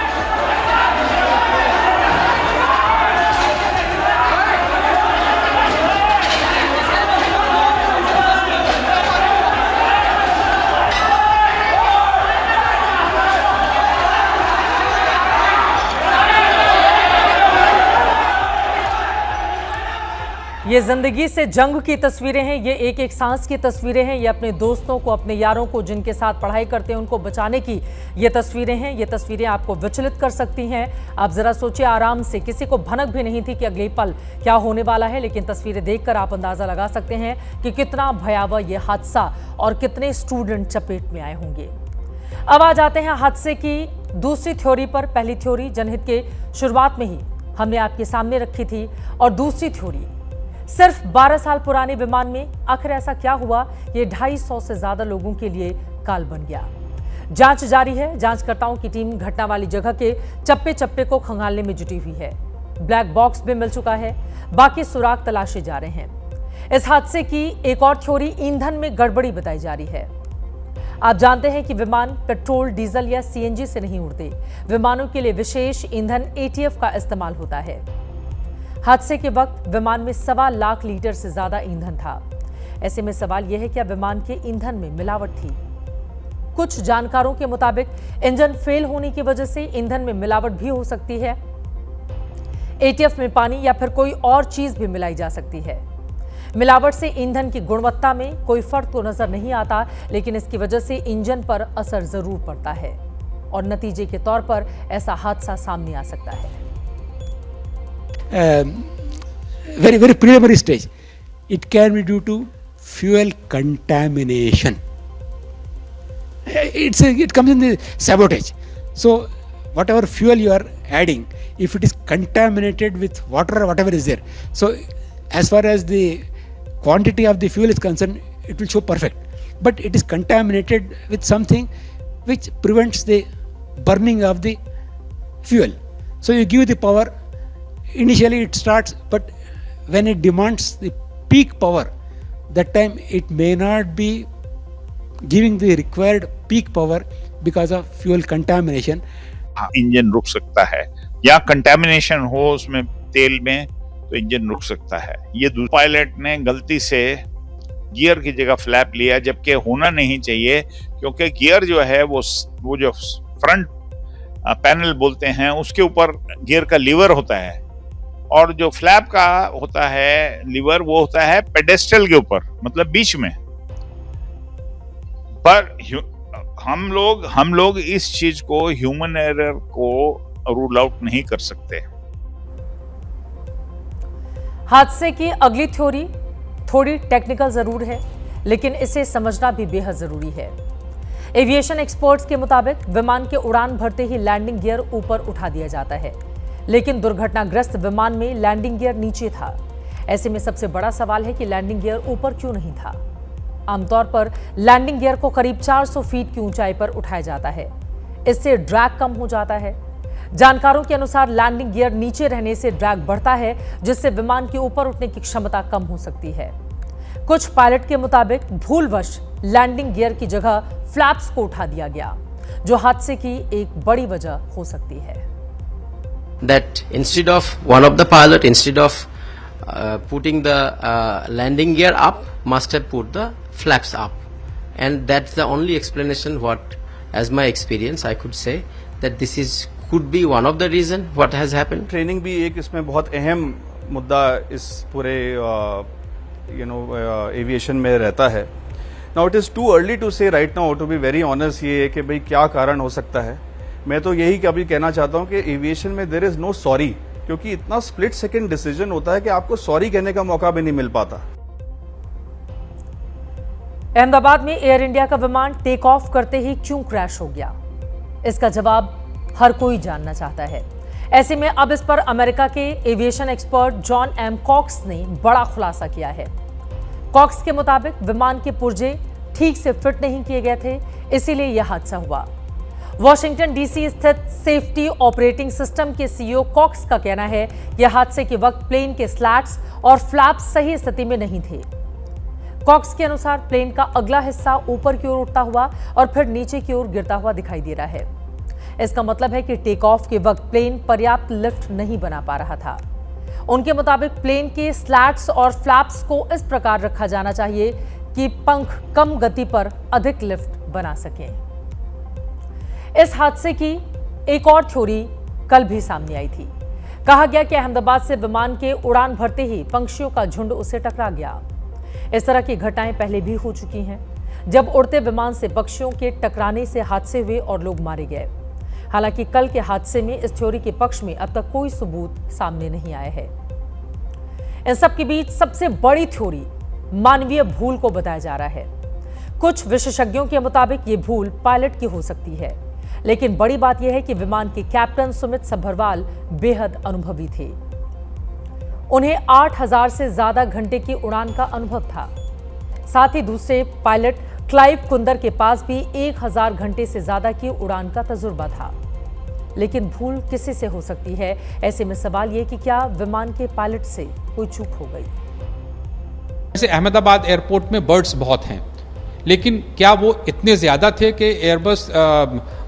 ये जिंदगी से जंग की तस्वीरें हैं, ये एक एक सांस की तस्वीरें हैं, ये अपने दोस्तों को, अपने यारों को जिनके साथ पढ़ाई करते हैं उनको बचाने की ये तस्वीरें हैं। ये तस्वीरें आपको विचलित कर सकती हैं। आप जरा सोचिए आराम से, किसी को भनक भी नहीं थी कि अगले पल क्या होने वाला है, लेकिन तस्वीरें देखकर आप अंदाजा लगा सकते हैं कि कितना भयावह ये हादसा और कितने स्टूडेंट चपेट में आए होंगे। अब आ जाते हैं हादसे की दूसरी थ्योरी पर। पहली थ्योरी जनहित के शुरुआत में ही हमने आपके सामने रखी थी और दूसरी थ्योरी सिर्फ 12 साल पुराने विमान में आखिर ऐसा क्या हुआ, ये 250 से ज्यादा लोगों के लिए काल बन गया। जांच जारी है। जांचकर्ताओं की टीम घटना वाली जगह के चप्पे चप्पे को खंगालने में जुटी हुई है। ब्लैक बॉक्स भी मिल चुका है, बाकी सुराग तलाशे जा रहे हैं। इस हादसे की एक और थ्योरी ईंधन में गड़बड़ी बताई जा रही है। आप जानते हैं कि विमान पेट्रोल, डीजल या सीएनजी से नहीं उड़ते। विमानों के लिए विशेष ईंधन एटीएफ का इस्तेमाल होता है। हादसे के वक्त विमान में 1.25 लाख लीटर से ज्यादा ईंधन था। ऐसे में सवाल यह है कि क्या विमान के ईंधन में मिलावट थी। कुछ जानकारों के मुताबिक इंजन फेल होने की वजह से ईंधन में मिलावट भी हो सकती है। एटीएफ में पानी या फिर कोई और चीज भी मिलाई जा सकती है। मिलावट से ईंधन की गुणवत्ता में कोई फर्क तो नजर नहीं आता, लेकिन इसकी वजह से इंजन पर असर जरूर पड़ता है और नतीजे के तौर पर ऐसा हादसा सामने आ सकता है। very preliminary stage, it can be due to fuel contamination. It comes in the sabotage. So whatever fuel you are adding, if it is contaminated with water or whatever is there, so as far as the quantity of the fuel is concerned, it will show perfect, but it is contaminated with something which prevents the burning of the fuel. So you give the power. Initially it starts, but when it demands the peak power, that time it may not be giving the required peak power because of fuel contamination. Engine रुक सकता है या contamination हो उसमें तेल में तो engine रुक सकता है। ये पायलट ने गलती से गियर की जगह फ्लैप लिया, जबकि होना नहीं चाहिए, क्योंकि गियर जो है वो जो फ्रंट पैनल बोलते हैं उसके ऊपर गियर का लीवर होता है और जो फ्लैप का होता है लीवर वो होता है पेडेस्टल के ऊपर, मतलब बीच में। पर हम लोग इस चीज को, ह्यूमन एरर को रूल आउट नहीं कर सकते। हादसे की अगली थ्योरी थोड़ी टेक्निकल जरूर है, लेकिन इसे समझना भी बेहद जरूरी है। एविएशन एक्सपर्ट्स के मुताबिक विमान के उड़ान भरते ही लैंडिंग गियर ऊपर उठा दिया जाता है, लेकिन दुर्घटनाग्रस्त विमान में लैंडिंग गियर नीचे था। ऐसे में सबसे बड़ा सवाल है कि लैंडिंग गियर ऊपर क्यों नहीं था। आमतौर पर लैंडिंग गियर को करीब 400 फीट की ऊंचाई पर उठाया जाता है, इससे ड्रैग कम हो जाता है। जानकारों के अनुसार लैंडिंग गियर नीचे रहने से ड्रैग बढ़ता है, जिससे विमान के ऊपर उठने की क्षमता कम हो सकती है। कुछ पायलट के मुताबिक भूलवश लैंडिंग गियर की जगह फ्लैप्स को उठा दिया गया, जो हादसे की एक बड़ी वजह हो सकती है। That instead of one of the pilot, instead of putting the landing gear up, must have put the flaps up, and that's the only explanation. What, as my experience, I could say that this could be one of the reason what has happened. Training भी एक इसमें बहुत अहम मुद्दा इस पूरे aviation में रहता है। Now it is too early to say right now, to be very honest, ये है कि भाई क्या कारण हो सकता है। मैं तो यही कभी कहना चाहता हूँ कि एविएशन में देयर इज नो सॉरी, क्योंकि इतना स्प्लिट सेकंड डिसीजन होता है कि आपको सॉरी कहने का मौका भी नहीं मिल पाता। अहमदाबाद में एयर इंडिया का विमान टेक ऑफ करते ही क्यों क्रैश हो गया, इसका जवाब हर कोई जानना चाहता है। ऐसे में अब इस पर अमेरिका के aviation expert John M Cox ने बड़ा खुलासा किया है। कॉक्स के मुताबिक विमान के पुर्जे ठीक से फिट नहीं किए गए थे, इसीलिए यह हादसा हुआ। वॉशिंगटन डीसी स्थित सेफ्टी ऑपरेटिंग सिस्टम के सीईओ कॉक्स का कहना है कि हादसे के वक्त प्लेन के स्लैट्स और फ्लैप्स सही स्थिति में नहीं थे। कॉक्स के अनुसार प्लेन का अगला हिस्सा ऊपर की ओर उठता हुआ और फिर नीचे की ओर गिरता हुआ दिखाई दे रहा है। इसका मतलब है कि टेक ऑफ के वक्त प्लेन पर्याप्त लिफ्ट नहीं बना पा रहा था। उनके मुताबिक प्लेन के स्लैट्स और फ्लैप्स को इस प्रकार रखा जाना चाहिए कि पंख कम गति पर अधिक लिफ्ट बना सकें। इस हादसे की एक और थ्योरी कल भी सामने आई थी। कहा गया कि अहमदाबाद से विमान के उड़ान भरते ही पंछियों का झुंड उसे टकरा गया। इस तरह की घटनाएं पहले भी हो चुकी हैं, जब उड़ते विमान से पक्षियों के टकराने से हादसे हुए और लोग मारे गए। हालांकि कल के हादसे में इस थ्योरी के पक्ष में अब तक कोई सबूत सामने नहीं आया है। इन सब के बीच सबसे बड़ी थ्योरी मानवीय भूल को बताया जा रहा है। कुछ विशेषज्ञों के मुताबिक ये भूल पायलट की हो सकती है, लेकिन बड़ी बात यह है कि विमान के कैप्टन सुमित सभरवाल बेहद अनुभवी थे। उन्हें 8000 से ज्यादा घंटे की उड़ान का अनुभव था। साथ ही दूसरे पायलट क्लाइव कुंदर के पास भी 1000 घंटे से ज्यादा की उड़ान का तजुर्बा था। लेकिन भूल किसी से हो सकती है। ऐसे में सवाल ये कि क्या विमान के पायलट से कोई चूक हो गई। जैसे अहमदाबाद एयरपोर्ट में बर्ड्स बहुत हैं, लेकिन क्या वो इतने ज्यादा थे कि एयरबस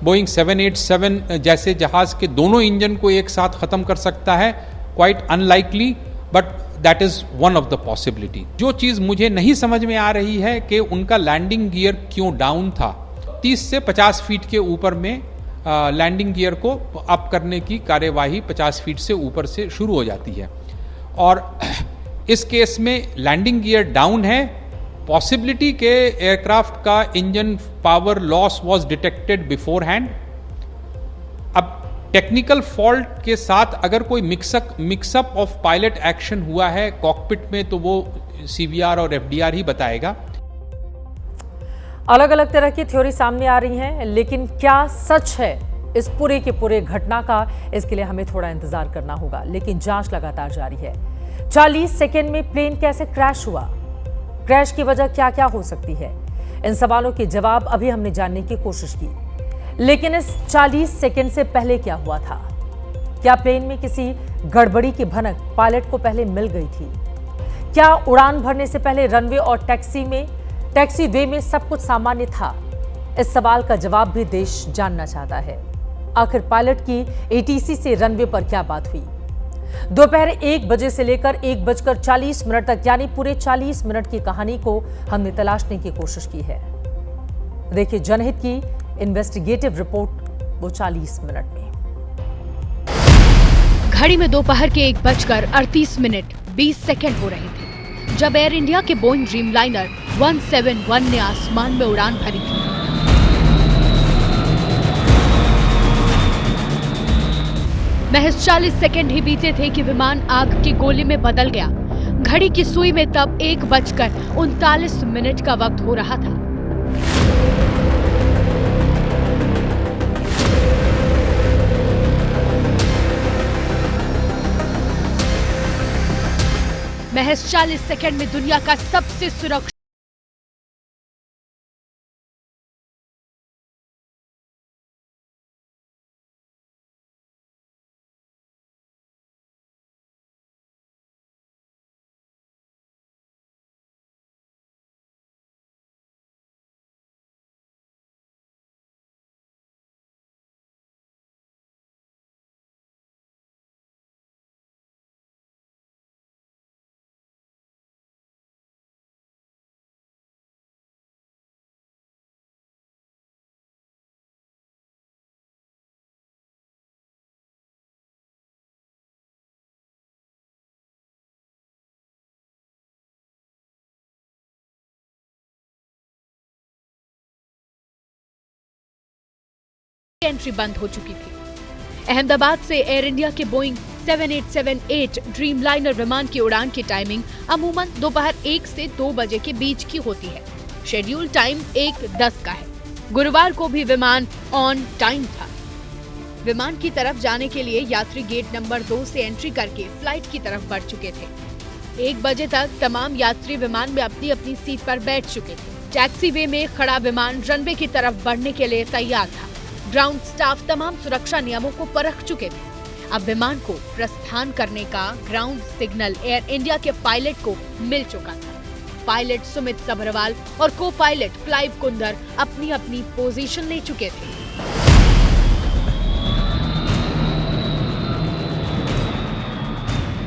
बोइंग 787 जैसे जहाज के दोनों इंजन को एक साथ खत्म कर सकता है? Quite unlikely, but that is one of the possibility. जो चीज मुझे नहीं समझ में आ रही है कि उनका लैंडिंग गियर क्यों डाउन था। 30 से 50 फीट के ऊपर में लैंडिंग गियर को अप करने की कार्यवाही 50 फीट से ऊपर से शुरू हो जाती है, और इस केस में लैंडिंग गियर डाउन है। पॉसिबिलिटी के एयरक्राफ्ट का engine power loss was detected before hand. अब टेक्निकल फॉल्ट के साथ अगर कोई मिक्सअप ऑफ पायलट एक्शन हुआ है कॉकपिट में, तो वो सीवीआर और एफडीआर ही बताएगा। अलग अलग तरह की थ्योरी सामने आ रही हैं, लेकिन क्या सच है इस पूरे के पूरे घटना का, इसके लिए हमें थोड़ा इंतजार करना होगा। लेकिन जांच लगातार जारी है। 40 सेकेंड में प्लेन कैसे क्रैश हुआ, क्रैश की वजह क्या क्या हो सकती है, इन सवालों के जवाब अभी हमने जानने की कोशिश की। लेकिन इस 40 सेकेंड से पहले क्या हुआ था? क्या प्लेन में किसी गड़बड़ी की भनक पायलट को पहले मिल गई थी? क्या उड़ान भरने से पहले रनवे और टैक्सी वे में सब कुछ सामान्य था? इस सवाल का जवाब भी देश जानना चाहता है। आखिर पायलट की एटीसी से रनवे पर क्या बात हुई? दोपहर 1 बजे से लेकर 1:40 तक, यानी पूरे 40 मिनट की कहानी को हमने तलाशने की कोशिश की है। देखिए जनहित की इन्वेस्टिगेटिव रिपोर्ट, वो 40 मिनट में। घड़ी में दोपहर के 1:38:20 हो रहे थे जब एयर इंडिया के बोइंग ड्रीमलाइनर 171 ने आसमान में उड़ान भरी थी। महज 40 सेकंड ही बीते थे कि विमान आग के गोले में बदल गया। घड़ी की सुई में तब 1:39 का वक्त हो रहा था। महज 40 सेकंड में दुनिया का सबसे सुरक्षित एंट्री बंद हो चुकी थी। अहमदाबाद से एयर इंडिया के बोइंग 7878 ड्रीमलाइनर विमान की उड़ान की टाइमिंग अमूमन दोपहर 1 से 2 बजे के बीच की होती है। शेड्यूल टाइम 1:10 का है। गुरुवार को भी विमान ऑन टाइम था। विमान की तरफ जाने के लिए यात्री गेट नंबर 2 से एंट्री करके फ्लाइट की तरफ बढ़ चुके थे। 1 बजे तक तमाम यात्री विमान में अपनी अपनी सीट पर बैठ चुके थे। टैक्सीवे में खड़ा विमान रनवे की तरफ बढ़ने के लिए तैयार था। ग्राउंड स्टाफ तमाम सुरक्षा नियमों को परख चुके थे। अब विमान को प्रस्थान करने का ग्राउंड सिग्नल एयर इंडिया के पायलट को मिल चुका था। पायलट सुमित सभरवाल और को पायलट क्लाइव कुंदर अपनी अपनी पोजीशन ले चुके थे।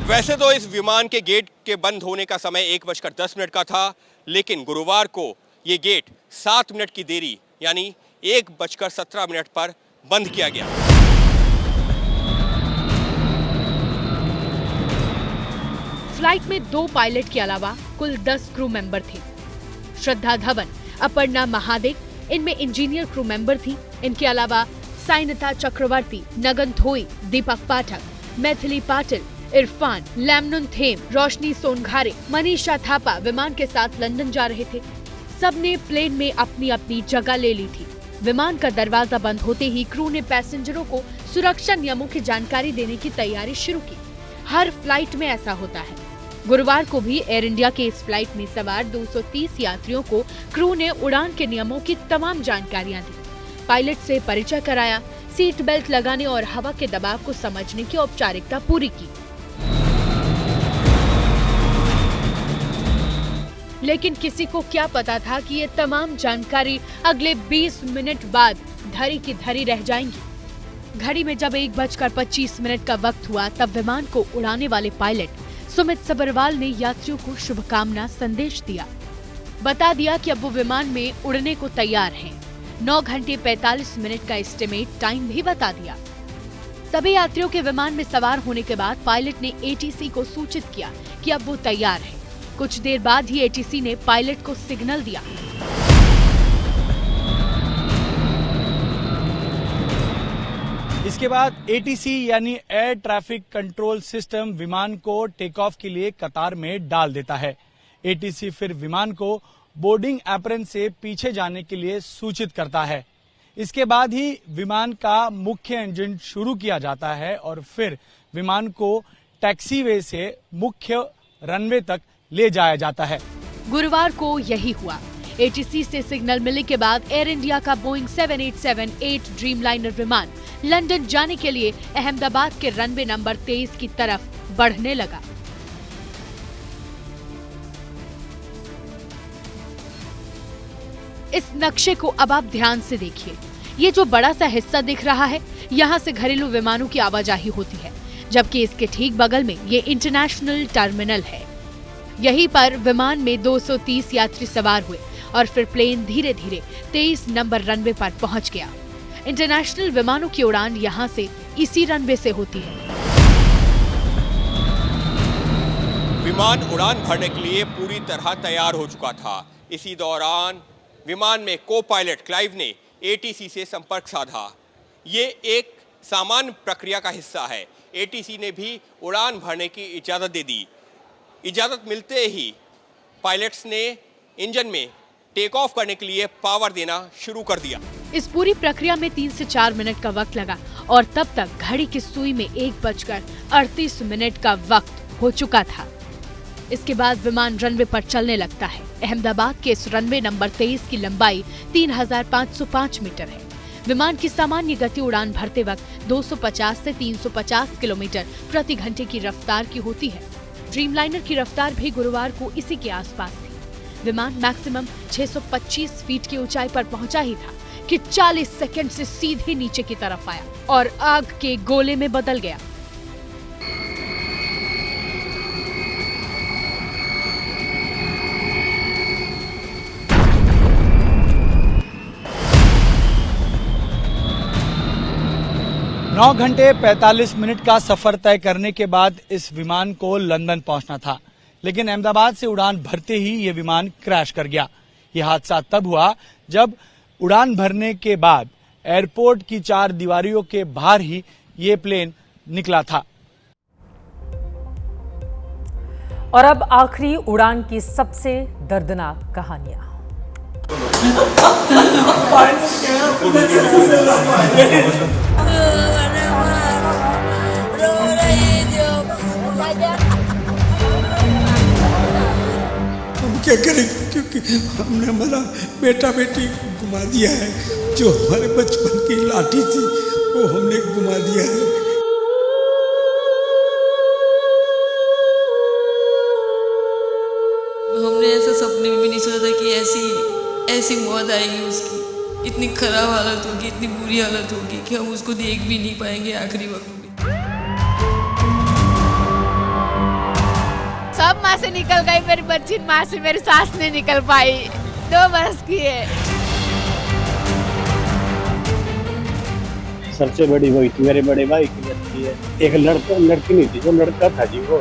वैसे तो इस विमान के गेट के बंद होने का समय 1:10 का था, लेकिन गुरुवार को ये गेट 7 मिनट की देरी यानी 1:17 पर बंद किया गया। फ्लाइट में 2 पायलट के अलावा कुल 10 क्रू मेंबर थे। श्रद्धा धवन, अपर्णा महादेव इनमें इंजीनियर क्रू मेंबर थी। इनके अलावा साइनता चक्रवर्ती, नगन थोई, दीपक पाठक, मैथिली पाटिल, इरफान, लैमनुन थेम, रोशनी सोनघारे, मनीषा थापा विमान के साथ लंदन जा रहे थे। सबने प्लेन में अपनी अपनी जगह ले ली थी। विमान का दरवाजा बंद होते ही क्रू ने पैसेंजरों को सुरक्षा नियमों की जानकारी देने की तैयारी शुरू की। हर फ्लाइट में ऐसा होता है। गुरुवार को भी एयर इंडिया के इस फ्लाइट में सवार 230 यात्रियों को क्रू ने उड़ान के नियमों की तमाम जानकारियां दी, पायलट से परिचय कराया, सीट बेल्ट लगाने और हवा के दबाव को समझने की औपचारिकता पूरी की। लेकिन किसी को क्या पता था कि ये तमाम जानकारी अगले 20 मिनट बाद धरी की धरी रह जाएंगी। घड़ी में जब 1:25 का वक्त हुआ तब विमान को उड़ाने वाले पायलट सुमित सभरवाल ने यात्रियों को शुभकामना संदेश दिया। बता दिया कि अब वो विमान में उड़ने को तैयार हैं। 9 घंटे 45 मिनट का एस्टिमेट टाइम भी बता दिया। सभी यात्रियों के विमान में सवार होने के बाद पायलट ने एटीसी को सूचित किया कि अब वो तैयार है। कुछ देर बाद ही एटीसी ने पायलट को सिग्नल दिया। इसके बाद एटीसी यानी एयर ट्रैफिक कंट्रोल सिस्टम विमान को टेक ऑफ के लिए कतार में डाल देता है। एटीसी फिर विमान को बोर्डिंग एप्रन से पीछे जाने के लिए सूचित करता है। इसके बाद ही विमान का मुख्य इंजन शुरू किया जाता है और फिर विमान को टैक्सीवे से मुख्य रनवे तक ले जाया जाता है। गुरुवार को यही हुआ। एटीसी से सिग्नल मिलने के बाद एयर इंडिया का बोइंग 7878 ड्रीमलाइनर विमान लंदन जाने के लिए अहमदाबाद के रनवे नंबर 23 की तरफ बढ़ने लगा। इस नक्शे को अब आप ध्यान से देखिए। ये जो बड़ा सा हिस्सा दिख रहा है, यहाँ से घरेलू विमानों की आवाजाही होती है, जबकि इसके ठीक बगल में ये इंटरनेशनल टर्मिनल है। यहीं पर विमान में 230 यात्री सवार हुए और फिर प्लेन धीरे धीरे 23 नंबर रनवे पर पहुंच गया। इंटरनेशनल विमानों की उड़ान यहां से इसी रनवे से होती है। विमान उड़ान भरने के लिए पूरी तरह तैयार हो चुका था। इसी दौरान विमान में को पायलट क्लाइव ने एटीसी से संपर्क साधा। ये एक सामान्य प्रक्रिया का हिस्सा है। एटीसी ने भी उड़ान भरने की इजाजत दे दी। इजाजत मिलते ही पायलट्स ने इंजन में टेक ऑफ करने के लिए पावर देना शुरू कर दिया। इस पूरी प्रक्रिया में 3 से 4 मिनट का वक्त लगा और तब तक घड़ी की सुई में 1:38 का वक्त हो चुका था। इसके बाद विमान रनवे पर चलने लगता है। अहमदाबाद के इस रनवे नंबर 23 की लंबाई 3505 मीटर है। विमान की सामान्य गति उड़ान भरते वक्त 250 से 350 किलोमीटर प्रति घंटे की रफ्तार की होती है। ड्रीमलाइनर की रफ्तार भी गुरुवार को इसी के आसपास थी। विमान मैक्सिमम 625 फीट की ऊंचाई पर पहुंचा ही था कि 40 सेकंड से सीधे नीचे की तरफ आया और आग के गोले में बदल गया। नौ घंटे 45 मिनट का सफर तय करने के बाद इस विमान को लंदन पहुंचना था, लेकिन अहमदाबाद से उड़ान भरते ही ये विमान क्रैश कर गया। ये हादसा तब हुआ जब उड़ान भरने के बाद एयरपोर्ट की 4 दीवारियों के बाहर ही ये प्लेन निकला था। और अब आखिरी उड़ान की सबसे दर्दनाक कहानियां। हम क्या करेंगे, क्योंकि हमने हमारा बेटा बेटी घुमा दिया है। जो हमारे बचपन की लाठी थी वो हमने घुमा दिया है। हमने ऐसा सपने में भी नहीं सोचा था कि ऐसी मौत आएगी उसकी। इतनी खराब हालत होगी, इतनी बुरी हालत होगी कि हम उसको देख भी नहीं पाएंगे आखिरी वक्त में। सब माँ से निकल गई, मेरी बच्ची माँ से मेरी सास नहीं निकल पाई। 2 बरस की है। सबसे बड़ी वही थी, मेरे बड़े भाई की बच्ची है। एक लड़की नहीं थी, जो लड़का था जी वो।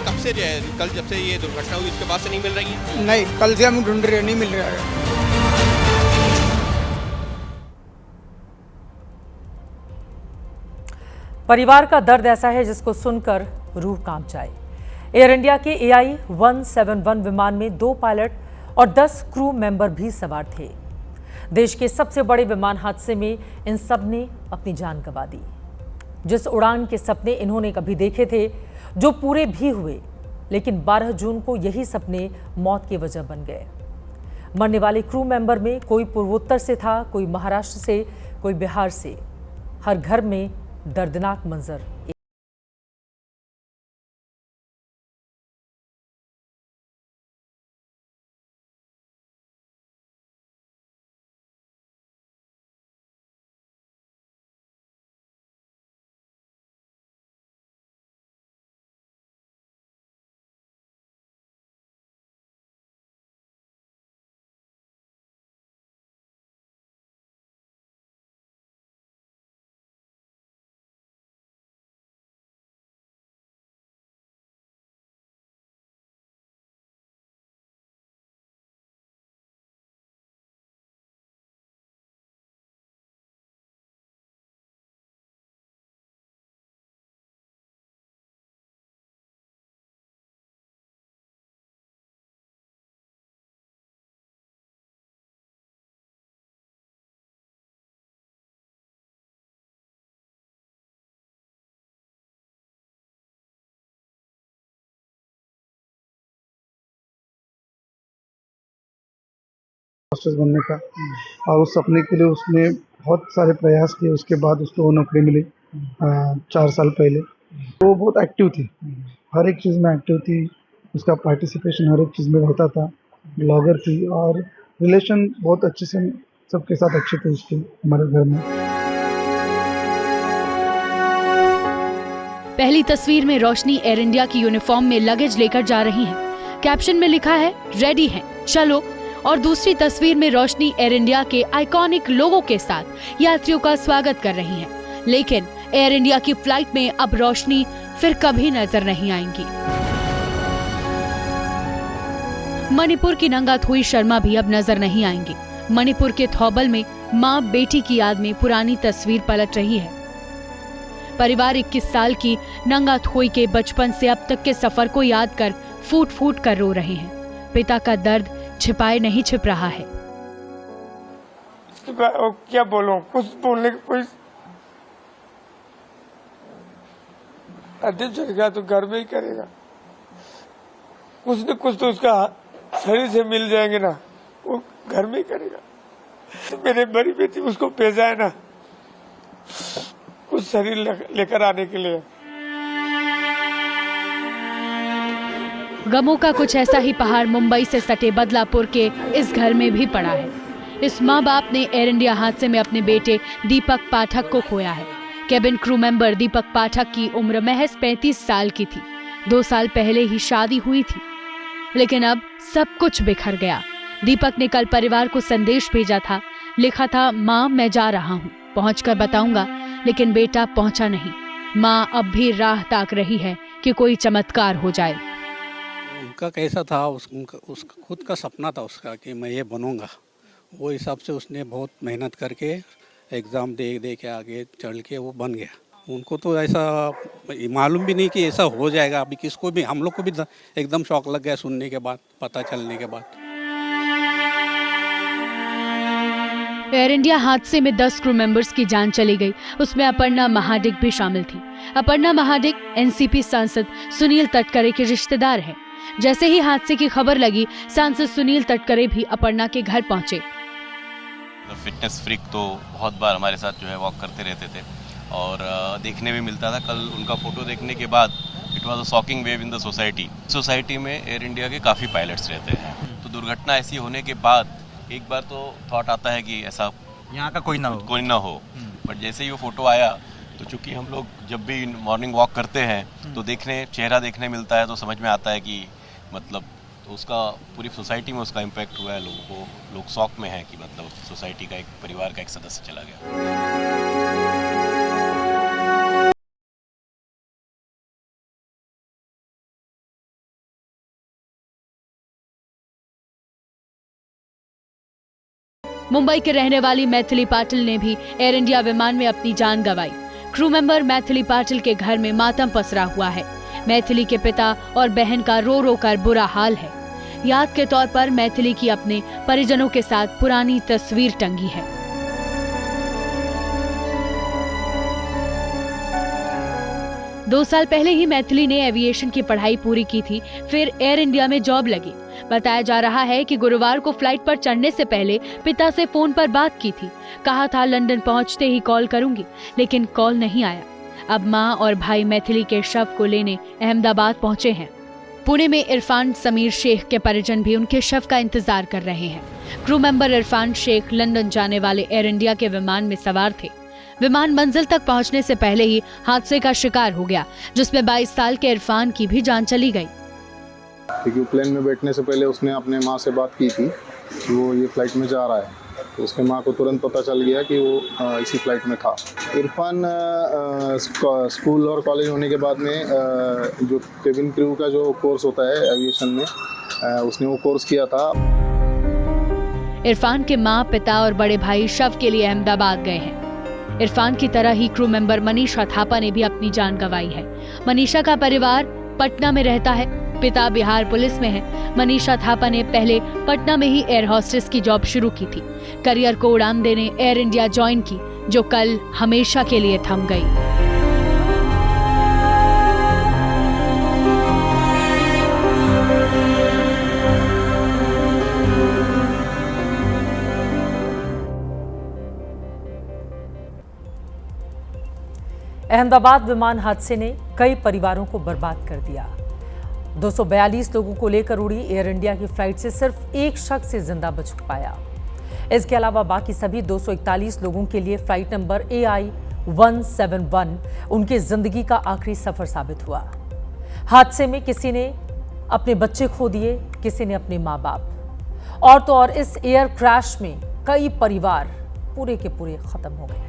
कब से कल जब से ये दुर्घटना हुई उसके बाद से नहीं मिल रही है? नहीं, कल से हम ढूंढ रहे, नहीं मिल रहा है। परिवार का दर्द ऐसा है जिसको सुनकर रूह कांप जाए। एयर इंडिया के AI-171 विमान में 2 पायलट और 10 क्रू मेंबर भी सवार थे। देश के सबसे बड़े विमान हादसे में इन सब ने अपनी जान गंवा दी। जिस उड़ान के सपने इन्होंने कभी देखे थे, जो पूरे भी हुए, लेकिन 12 जून को यही सपने मौत की वजह बन गए। मरने वाले क्रू मेंबर में कोई पूर्वोत्तर से था, कोई महाराष्ट्र से, कोई बिहार से। हर घर में दर्दनाक मंजर। मास्टर्स बनने का, और उस सपने के लिए उसने बहुत सारे प्रयास किए। उसके बाद उसको नौकरी मिली 4 साल पहले। वो बहुत एक्टिव थी, हर एक चीज़ में एक्टिव थी। उसका पार्टिसिपेशन हर एक चीज़ में रहता था। ब्लॉगर थी और रिलेशन बहुत अच्छे से सबके साथ अच्छे थे उसके हमारे घर में। पहली तस्वीर में रोशनी एयर इंडिया की यूनिफॉर्म में लगेज लेकर जा रही हैं। कैप्शन में लिखा है रेडी हैं, चलो। और दूसरी तस्वीर में रोशनी एयर इंडिया के आइकॉनिक लोगों के साथ यात्रियों का स्वागत कर रही हैं। लेकिन एयर इंडिया की फ्लाइट में अब रोशनी फिर कभी नजर नहीं आएंगी। मणिपुर की नंगाथोई शर्मा भी अब नजर नहीं आएंगी। मणिपुर के थौबल में मां बेटी की याद में पुरानी तस्वीर पलट रही है। परिवार 21 साल की नंगाथोई के बचपन से अब तक के सफर को याद कर फूट फूट कर रो रहे हैं। पिता का दर्द छिपाए नहीं छिप रहा है। क्या बोलूं, कुछ बोलने की कोई चल गया तो घर में ही करेगा। कुछ न कुछ तो उसका शरीर से मिल जाएंगे ना, वो घर में ही करेगा। तो मेरे बड़ी बेटी उसको भेजा है ना कुछ शरीर लेकर आने के लिए। गमों का कुछ ऐसा ही पहाड़ मुंबई से सटे बदलापुर के इस घर में भी पड़ा है। इस माँ बाप ने एयर इंडिया हादसे में अपने बेटे दीपक पाठक को खोया है। केबिन क्रू मेंबर दीपक पाठक की उम्र महज 35 साल की थी। 2 साल पहले ही शादी हुई थी, लेकिन अब सब कुछ बिखर गया। दीपक ने कल परिवार को संदेश भेजा था, लिखा था, माँ मैं जा रहा हूँ, पहुँचकर बताऊंगा। लेकिन बेटा पहुँचा नहीं। माँ अब भी राह ताक रही है कि कोई चमत्कार हो जाए। उनका कैसा था, उसका खुद का सपना था उसका कि मैं ये बनूंगा। वो हिसाब से उसने बहुत मेहनत करके एग्ज़ाम दे के आगे चढ़ के वो बन गया। उनको तो ऐसा मालूम भी नहीं कि ऐसा हो जाएगा। अभी किसको भी, हम लोग को भी एकदम शौक लग गया सुनने के बाद, पता चलने के बाद। एयर इंडिया हादसे में 10 क्रू मेंबर्स की जान चली गई। उसमें अपर्णा महाडिक भी शामिल थी। अपर्णा महाडिक एनसीपी सांसद सुनील तटकरे के रिश्तेदार हैं। जैसे ही हादसे की खबर लगी, सांसद सुनील तटकरे भी अपर्णा के घर पहुंचे। फिटनेस फ्रीक तो बहुत बार हमारे साथ जो है वॉक करते रहते थे और देखने में मिलता था। कल उनका फोटो देखने के बाद it was a shocking wave in the society में एयर इंडिया के काफ़ी पायलट्स रहते हैं, तो दुर्घटना ऐसी होने के बाद एक बार तो थॉट आता है कि ऐसा यहाँ का कोई ना हो। बट जैसे ही वो फोटो आया तो चूंकि हम लोग जब भी मॉर्निंग वॉक करते हैं तो चेहरा देखने मिलता है, तो समझ में आता है कि मतलब तो उसका पूरी सोसाइटी में उसका इम्पैक्ट हुआ है। लोग शॉक में हैं कि मतलब सोसाइटी का एक परिवार का एक सदस्य चला गया। मुंबई के रहने वाली मैथिली पाटिल ने भी एयर इंडिया विमान में अपनी जान गंवाई। क्रू मेंबर मैथिली पाटिल के घर में मातम पसरा हुआ है। मैथिली के पिता और बहन का रो रो कर बुरा हाल है। याद के तौर पर मैथिली की अपने परिजनों के साथ पुरानी तस्वीर टंगी है। दो साल पहले ही मैथिली ने एविएशन की पढ़ाई पूरी की थी, फिर एयर इंडिया में जॉब लगी। बताया जा रहा है कि गुरुवार को फ्लाइट पर चढ़ने से पहले पिता से फोन पर बात की थी। कहा था लंदन पहुंचते ही कॉल करूंगी, लेकिन कॉल नहीं आया। अब मां और भाई मैथिली के शव को लेने अहमदाबाद पहुंचे हैं। पुणे में इरफान समीर शेख के परिजन भी उनके शव का इंतजार कर रहे हैं। Crew member Irfan Shaikh London जाने वाले एयर इंडिया के विमान में सवार थे। विमान मंजिल तक पहुंचने से पहले ही हादसे का शिकार हो गया, जिसमें 22 साल के इरफान की भी जान चली गई। क्योंकि प्लेन में बैठने से पहले उसने अपने माँ से बात की थी कि वो ये फ्लाइट में जा रहा है, तो उसके माँ को तुरंत पता चल गया कि वो इसी फ्लाइट में था। इरफान स्कूल और कॉलेज होने के बाद में जो केबिन क्रू का जो कोर्स होता है एविएशन में, उसने वो कोर्स किया था। इरफान के माँ, पिता और बड़े भाई शव के लिए अहमदाबाद गए हैं। इरफान की तरह ही क्रू मेंबर मनीषा थापा ने भी अपनी जान गंवाई है। मनीषा का परिवार पटना में रहता है। पिता बिहार पुलिस में है। मनीषा थापा ने पहले पटना में ही एयर होस्टेस की जॉब शुरू की थी। करियर को उड़ान देने एयर इंडिया ज्वाइन की, जो कल हमेशा के लिए थम गई। अहमदाबाद विमान हादसे ने कई परिवारों को बर्बाद कर दिया। 242 लोगों को लेकर उड़ी एयर इंडिया की फ्लाइट से सिर्फ एक शख्स से जिंदा बच पाया। इसके अलावा बाकी सभी 241 लोगों के लिए फ्लाइट नंबर AI-171 उनकी जिंदगी का आखिरी सफर साबित हुआ। हादसे में किसी ने अपने बच्चे खो दिए, किसी ने अपने माँ बाप, और तो और इस एयर क्रैश में कई परिवार पूरे के पूरे खत्म हो गए।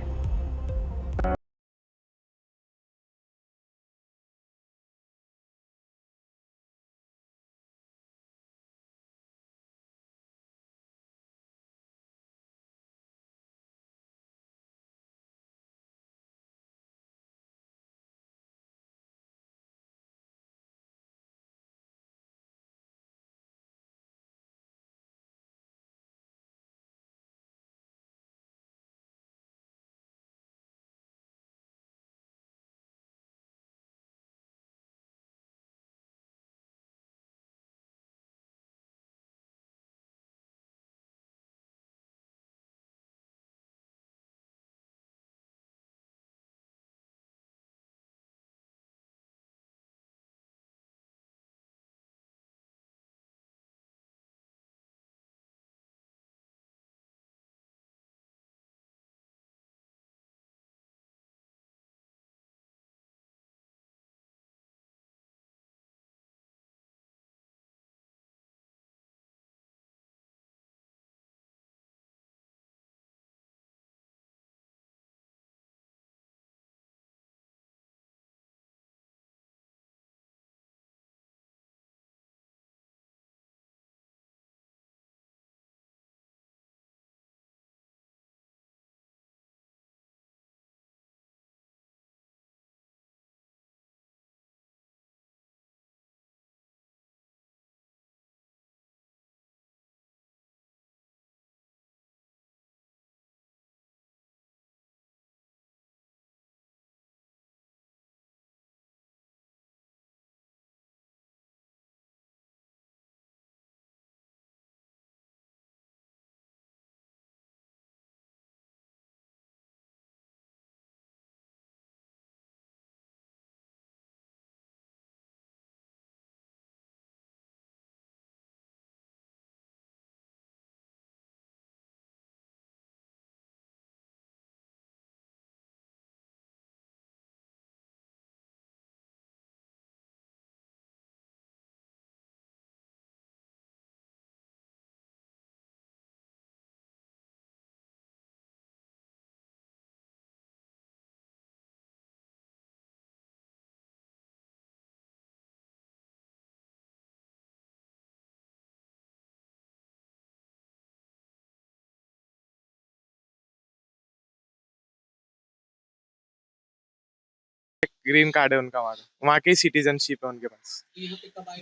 ग्रीन कार्ड है उनका, वहाँ की सिटीजनशिप है उनके पास।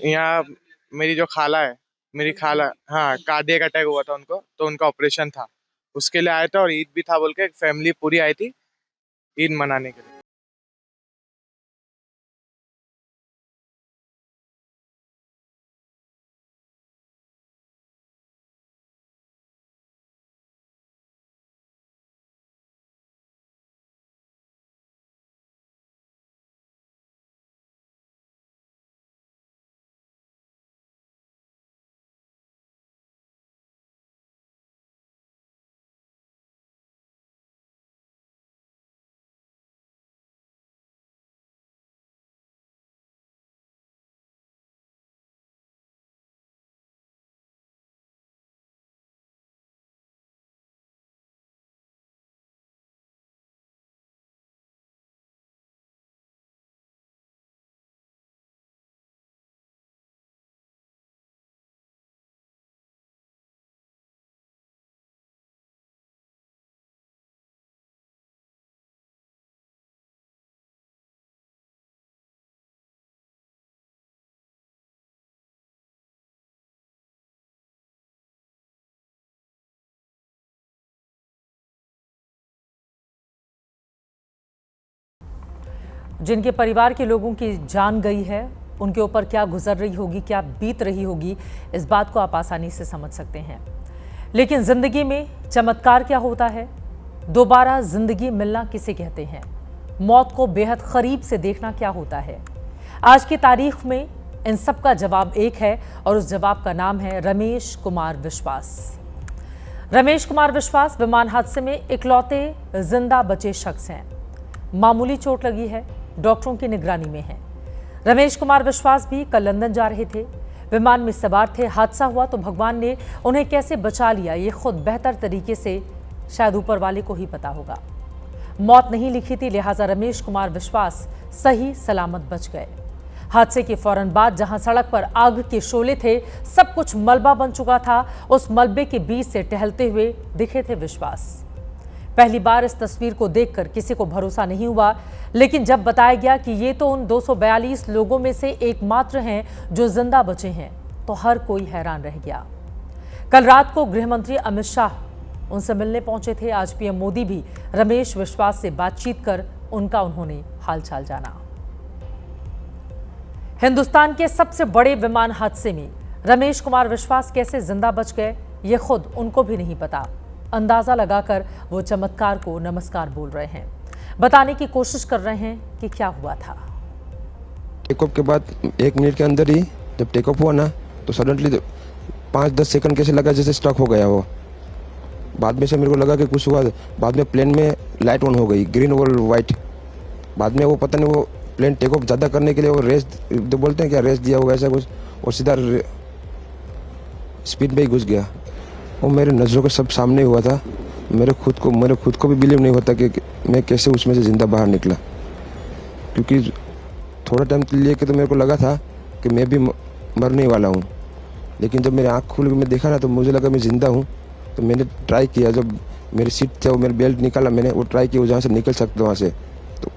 यहाँ मेरी जो खाला है, मेरी खाला, हाँ, कार्डियक अटैक हुआ था उनको, तो उनका ऑपरेशन था, उसके लिए आया था, और ईद भी था बोल के फैमिली पूरी आई थी ईद मनाने के लिए। जिनके परिवार के लोगों की जान गई है, उनके ऊपर क्या गुजर रही होगी, क्या बीत रही होगी, इस बात को आप आसानी से समझ सकते हैं। लेकिन जिंदगी में चमत्कार क्या होता है? दोबारा जिंदगी मिलना किसे कहते हैं? मौत को बेहद करीब से देखना क्या होता है? आज की तारीख में इन सब का जवाब एक है, और उस जवाब का नाम है रमेश कुमार विश्वास। रमेश कुमार विश्वास विमान हादसे में इकलौते जिंदा बचे शख्स हैं। मामूली चोट लगी है, डॉक्टरों की निगरानी में है। रमेश कुमार विश्वास भी कल लंदन जा रहे थे, विमान में सवार थे। हादसा हुआ तो भगवान ने उन्हें कैसे बचा लिया, ये खुद बेहतर तरीके से शायद ऊपर वाले को ही पता होगा। मौत नहीं लिखी थी, लिहाजा रमेश कुमार विश्वास सही सलामत बच गए। हादसे के फौरन बाद जहां सड़क पर आग के शोले थे, सब कुछ मलबा बन चुका था, उस मलबे के बीच से टहलते हुए दिखे थे विश्वास। पहली बार इस तस्वीर को देखकर किसी को भरोसा नहीं हुआ, लेकिन जब बताया गया कि ये तो उन 242 लोगों में से एकमात्र हैं जो जिंदा बचे हैं, तो हर कोई हैरान रह गया। कल रात को गृह मंत्री अमित शाह उनसे मिलने पहुंचे थे। आज पीएम मोदी भी रमेश विश्वास से बातचीत कर उन्होंने हालचाल जाना। हिंदुस्तान के सबसे बड़े विमान हादसे में रमेश कुमार विश्वास कैसे जिंदा बच गए, ये खुद उनको भी नहीं पता। अंदाजा लगाकर वो चमत्कार को नमस्कार बोल रहे हैं, बताने की कोशिश कर रहे हैं कि क्या हुआ था। टेक ऑफ के बाद 1 मिनट के अंदर ही जब टेक ऑफ हुआ ना, तो सडनली 5-10 सेकंड कैसे लगा जैसे स्टक हो गया वो। बाद में से मेरे को लगा कि कुछ हुआ। बाद में प्लेन में लाइट ऑन हो गई, ग्रीन और वाइट। बाद में वो पता नहीं, वो प्लेन टेक ऑफ ज़्यादा करने के लिए वो रेस जो बोलते हैं क्या, रेस दिया होगा ऐसा कुछ, और सीधा स्पीड में ही घुस गया। वो मेरे नज़रों के सब सामने हुआ था। मेरे खुद को भी बिलीव नहीं होता कि मैं कैसे उसमें से ज़िंदा बाहर निकला, क्योंकि थोड़ा टाइम लिए कि तो मेरे को लगा था कि मैं भी मरने वाला हूँ। लेकिन जब मेरी आँख खुल के मैं देखा ना, तो मुझे लगा मैं ज़िंदा हूँ। तो मैंने ट्राई किया, जब मेरी सीट थे वो मेरे बेल्ट निकाला, मैंने वो ट्राई किया जहाँ से निकल सकता वहाँ से, तो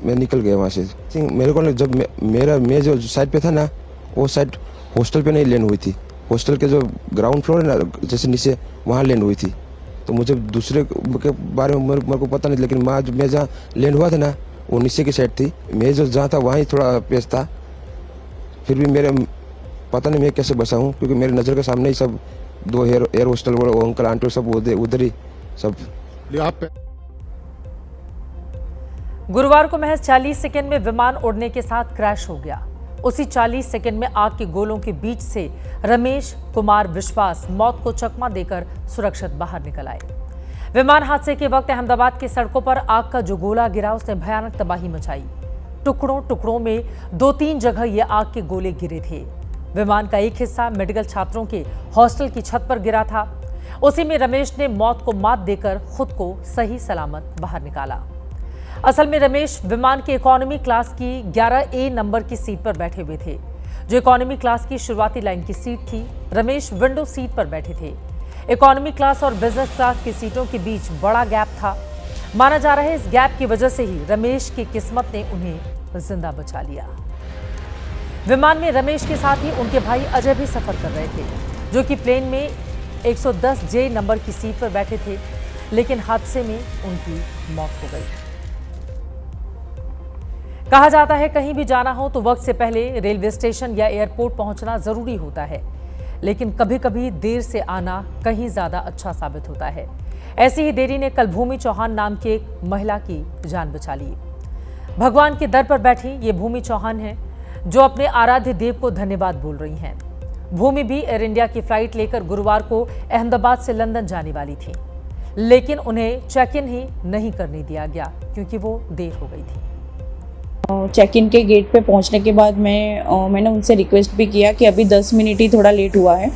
मैं निकल गया वहाँ से। मेरे को जब मैं जो साइड पे था ना, वो साइड हॉस्टल पे नहीं लैंड हुई थी। हॉस्टल के जो ग्राउंड फ्लोर है ना, जैसे नीचे, वहाँ लैंड हुई थी। तो मुझे दूसरे के बारे में मेरे को पता नहीं, लेकिन मैं जहाँ लैंड हुआ था ना, वो नीचे की साइड थी। मैं जो जहाँ था वहाँ थोड़ा पेस था। फिर भी मेरे पता नहीं मैं कैसे बचा हूँ, क्योंकि मेरे नज़र के सामने ही सब 2 एयर हॉस्टल वो अंकल आंटी सब उधर ही सब। गुरुवार को महज 40 सेकंड में विमान उड़ने के साथ क्रैश हो गया। उसी 40 सेकंड में आग के गोलों के बीच से रमेश कुमार विश्वास मौत को चकमा देकर सुरक्षित बाहर निकल आए। विमान हादसे के वक्त अहमदाबाद की सड़कों पर आग का जो गोला गिरा, उसने भयानक तबाही मचाई। टुकड़ों टुकड़ों में 2-3 जगह ये आग के गोले गिरे थे। विमान का एक हिस्सा मेडिकल छात्रों के हॉस्टल की छत पर गिरा था। उसी में रमेश ने मौत को मात देकर खुद को सही सलामत बाहर निकाला। असल में रमेश विमान के इकोनॉमी क्लास की 11A नंबर की सीट पर बैठे हुए थे, जो इकोनॉमी क्लास की शुरुआती लाइन की सीट थी। रमेश विंडो सीट पर बैठे थे। इकोनॉमी क्लास और बिजनेस क्लास की सीटों के बीच बड़ा गैप था। माना जा रहा है इस गैप की वजह से ही रमेश की किस्मत ने उन्हें जिंदा बचा लिया। विमान में रमेश के साथ ही उनके भाई अजय भी सफर कर रहे थे, जो कि प्लेन में 110J नंबर की सीट पर बैठे थे, लेकिन हादसे में उनकी मौत हो गई। कहा जाता है कहीं भी जाना हो तो वक्त से पहले रेलवे स्टेशन या एयरपोर्ट पहुंचना जरूरी होता है, लेकिन कभी कभी देर से आना कहीं ज्यादा अच्छा साबित होता है। ऐसी ही देरी ने कल भूमि चौहान नाम की एक महिला की जान बचा ली। भगवान के दर पर बैठी ये भूमि चौहान है, जो अपने आराध्य देव को धन्यवाद बोल रही हैं। भूमि भी एयर इंडिया की फ्लाइट लेकर गुरुवार को अहमदाबाद से लंदन जाने वाली थी, लेकिन उन्हें चेक इन ही नहीं करने दिया गया क्योंकि वो देर हो गई थी। चेक इन के गेट पे पहुंचने के बाद मैंने उनसे रिक्वेस्ट भी किया कि अभी 10 मिनट ही थोड़ा लेट हुआ है,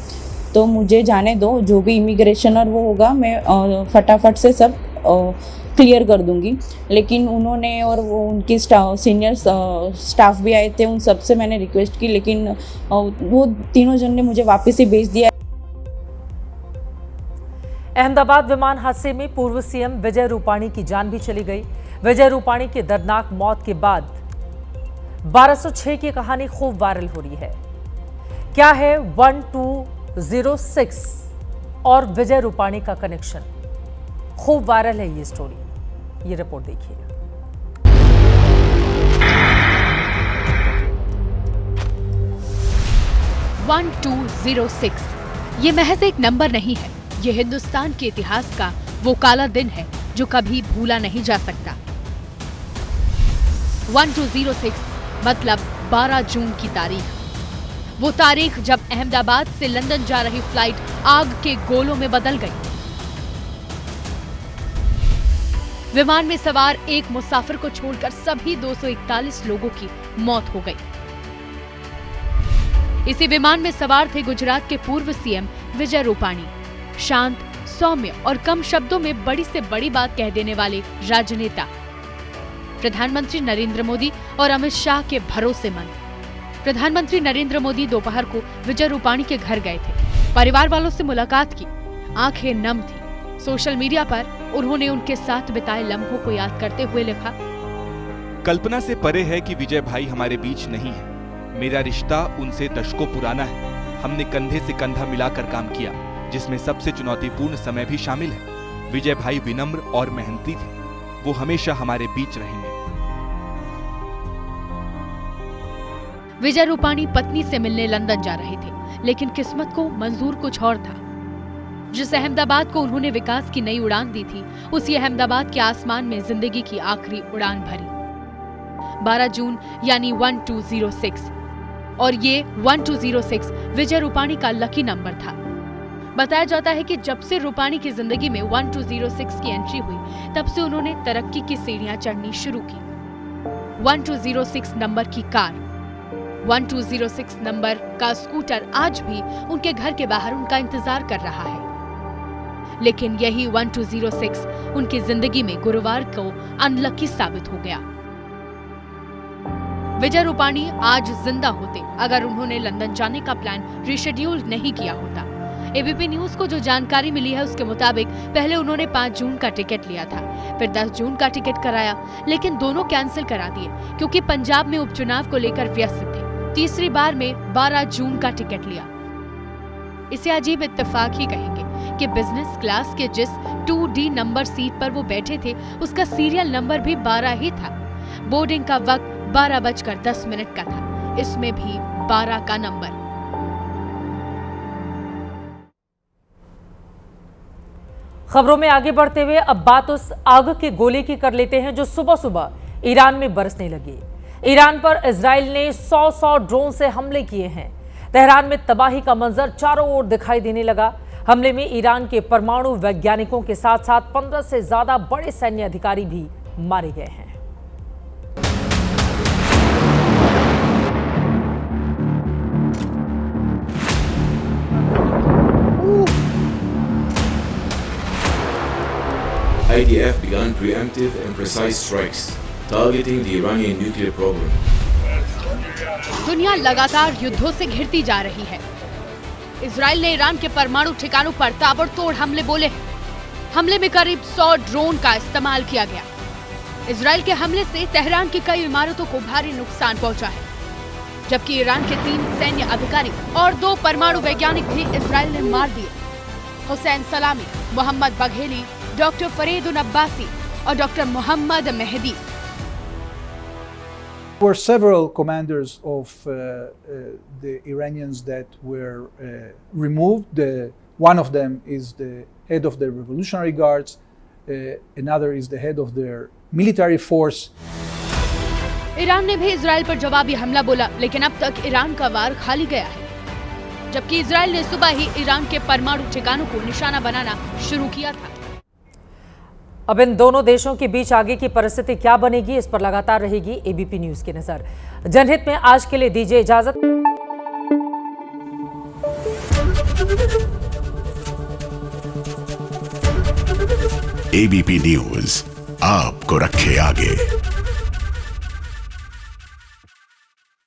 तो मुझे जाने दो, जो भी इमिग्रेशन और वो होगा मैं फटाफट से सब क्लियर कर दूंगी। लेकिन उन्होंने और वो उनकी सीनियर स्टाफ भी आए थे, उन सब से मैंने रिक्वेस्ट की, लेकिन वो तीनों जन ने मुझे वापस ही भेज दिया। अहमदाबाद विमान हादसे में पूर्व सीएम विजय रूपाणी की जान भी चली गई। विजय रूपाणी की दर्दनाक मौत के बाद 1206 की कहानी खूब वायरल हो रही है। क्या है 1206 और विजय रूपाणी का कनेक्शन? खूब वायरल है ये स्टोरी, ये रिपोर्ट देखिए। (1206) ये महज एक नंबर नहीं है, ये हिंदुस्तान के इतिहास का वो काला दिन है जो कभी भूला नहीं जा सकता। 1206 मतलब 12 जून की तारीख, वो तारीख जब अहमदाबाद से लंदन जा रही फ्लाइट आग के गोलों में बदल गई। विमान में सवार एक मुसाफिर को छोड़कर सभी 241 लोगों की मौत हो गई। इसी विमान में सवार थे गुजरात के पूर्व सीएम विजय रूपाणी, शांत, सौम्य और कम शब्दों में बड़ी से बड़ी बात कह देने वाले राजनेता, प्रधानमंत्री नरेंद्र मोदी और अमित शाह के भरोसेमंद। प्रधानमंत्री नरेंद्र मोदी दोपहर को विजय रूपाणी के घर गए थे, परिवार वालों से मुलाकात की, आंखें नम थी। सोशल मीडिया पर उन्होंने उनके साथ बिताए लम्हों को याद करते हुए लिखा, कल्पना से परे है कि विजय भाई हमारे बीच नहीं है। मेरा रिश्ता उनसे दशकों पुराना है। हमने कंधे से कंधा मिलाकर काम किया, जिसमें सबसे चुनौतीपूर्ण समय भी शामिल है। विजय भाई विनम्र और मेहनती थे, वो हमेशा हमारे बीच रहेंगे। विजय रूपाणी पत्नी से मिलने लंदन जा रहे थे, लेकिन किस्मत को मंजूर कुछ और था। जिस अहमदाबाद को उन्होंने विकास की नई उड़ान दी थी, उसी अहमदाबाद के आसमान में जिंदगी की आखिरी उड़ान भरी। 12 जून यानी 1206, और ये 1206 विजय रूपाणी का लकी नंबर था। बताया जाता है कि जब से रूपाणी की जिंदगी में 1206 की एंट्री हुई, तब से उन्होंने तरक्की की सीढ़ियां चढ़नी शुरू की। 1206 नंबर की कार, 1206 नंबर का स्कूटर आज भी उनके घर के बाहर उनका इंतजार कर रहा है। लेकिन यही 1206 उनकी जिंदगी में गुरुवार को अनलकी साबित हो गया। विजय रूपाणी आज जिंदा होते अगर उन्होंने लंदन जाने का प्लान रिशेड्यूल नहीं किया होता। एबीपी न्यूज को जो जानकारी मिली है उसके मुताबिक पहले उन्होंने 5 जून का टिकट लिया था, फिर 10 जून का टिकट कराया, लेकिन दोनों कैंसिल करा दिए क्योंकि पंजाब में उपचुनाव को लेकर व्यस्त थे। तीसरी बार में 12 जून का टिकट लिया। इसे अजीब इत्तेफाक ही कहेंगे कि बिजनेस क्लास के जिस 2D नंबर सीट पर वो बैठे थे, उसका सीरियल नंबर भी 12 ही था। बोर्डिंग का वक्त 12:10 का था, इसमें भी 12 का नंबर। खबरों में आगे बढ़ते हुए अब बात उस आग के गोले की कर लेते हैं जो सुबह सुबह ईरान में बरसने लगी। ईरान पर इजराइल ने 100 ड्रोन से हमले किए हैं। तेहरान में तबाही का मंजर चारों ओर दिखाई देने लगा। हमले में ईरान के परमाणु वैज्ञानिकों के साथ साथ 15 से ज्यादा बड़े सैन्य अधिकारी भी मारे गए हैं। IDF began preemptive and precise strikes, targeting the Iranian nuclear program. दुनिया लगातार युद्धों से घिरती जा रही है। इजराइल ने ईरान के परमाणु ठिकानों पर ताबड़तोड़ हमले बोले हैं। हमले में करीब 100 ड्रोन का इस्तेमाल किया गया। इजराइल के हमले से तेहरान की कई इमारतों को भारी नुकसान पहुंचा है, जबकि ईरान के 3 सैन्य अधिकारी और 2 परमाणु वैज्ञानिक भी इजराइल ने मार दिए। Hossein Salami, Mohammad Bagheri, doctor Fereydoun Abbasi और doctor Mohammad Mehdi. There were several commanders of the Iranians that were removed. One of them is the head of the Revolutionary Guards. Another is the head of their military force. Iran ने भी Israel पर जवाबी हमला बोला, लेकिन अब तक Iran का वार खाली गया है, जबकि इजराइल ने सुबह ही ईरान के परमाणु ठिकानों को निशाना बनाना शुरू किया था। अब इन दोनों देशों के बीच आगे की परिस्थिति क्या बनेगी, इस पर लगातार रहेगी एबीपी न्यूज की नजर। जनहित में आज के लिए दीजिए इजाजत। एबीपी न्यूज आपको रखे आगे।